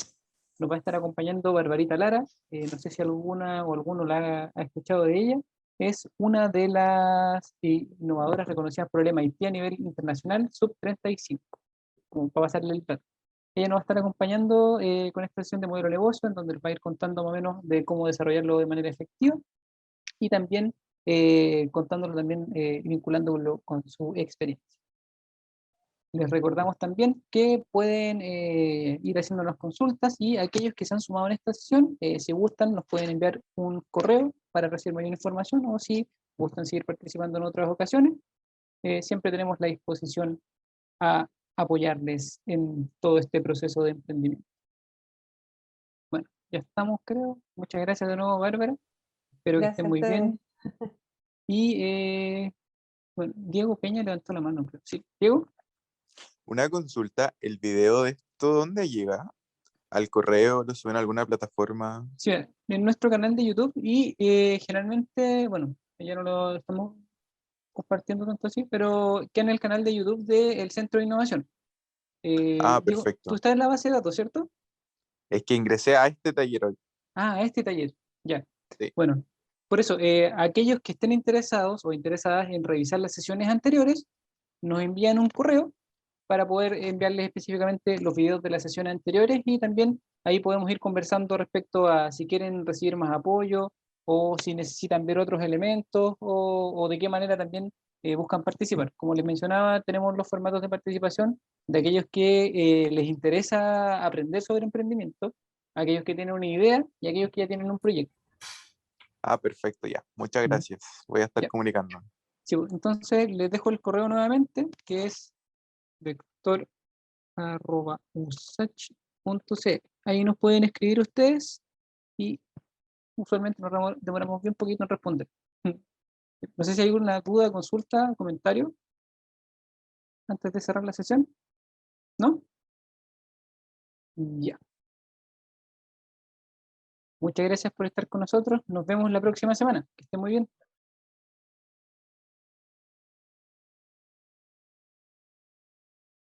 Nos va a estar acompañando Barbarita Lara. No sé si alguna o alguno ha escuchado de ella. Es una de las innovadoras reconocidas por el MIT a nivel internacional, sub 35, como para pasarle el dato. Ella nos va a estar acompañando con esta sesión de modelo de negocio, en donde les va a ir contando más o menos de cómo desarrollarlo de manera efectiva, y también contándolo también, vinculándolo con su experiencia. Les recordamos también que pueden ir haciendo las consultas, y aquellos que se han sumado en esta sesión, si gustan, nos pueden enviar un correo para recibir mayor información, o si gustan seguir participando en otras ocasiones, siempre tenemos la disposición a apoyarles en todo este proceso de emprendimiento. Bueno, ya estamos, creo. Muchas gracias de nuevo, Bárbara. Espero que estén Gracias a muy ustedes. bien. Y bueno, Diego Peña levantó la mano, creo. Sí, Diego. Una consulta, ¿el video de esto dónde llega? ¿Al correo? ¿Lo suben a alguna plataforma? Sí, en nuestro canal de YouTube, y generalmente, bueno, ya no lo estamos compartiendo tanto así, pero que en el canal de YouTube del Centro de Innovación. Diego, tú Perfecto. estás en la base de datos, ¿cierto? Es que ingresé a este taller hoy. Ah, a este taller, ya. Sí. Bueno, por eso, aquellos que estén interesados o interesadas en revisar las sesiones anteriores, nos envían un correo para poder enviarles específicamente los videos de las sesiones anteriores, y también ahí podemos ir conversando respecto a si quieren recibir más apoyo, o si necesitan ver otros elementos, o de qué manera también buscan participar. Como les mencionaba, tenemos los formatos de participación de aquellos que les interesa aprender sobre emprendimiento, aquellos que tienen una idea y aquellos que ya tienen un proyecto. Ah, perfecto, ya. Muchas gracias. Voy a estar Ya. comunicándome. Sí, entonces les dejo el correo nuevamente, que es vector@usach.cl. Ahí nos pueden escribir ustedes y usualmente nos demoramos bien poquito en responder. No sé si hay alguna duda, consulta, comentario antes de cerrar la sesión. ¿No? Ya. Muchas gracias por estar con nosotros. Nos vemos la próxima semana. Que estén muy bien.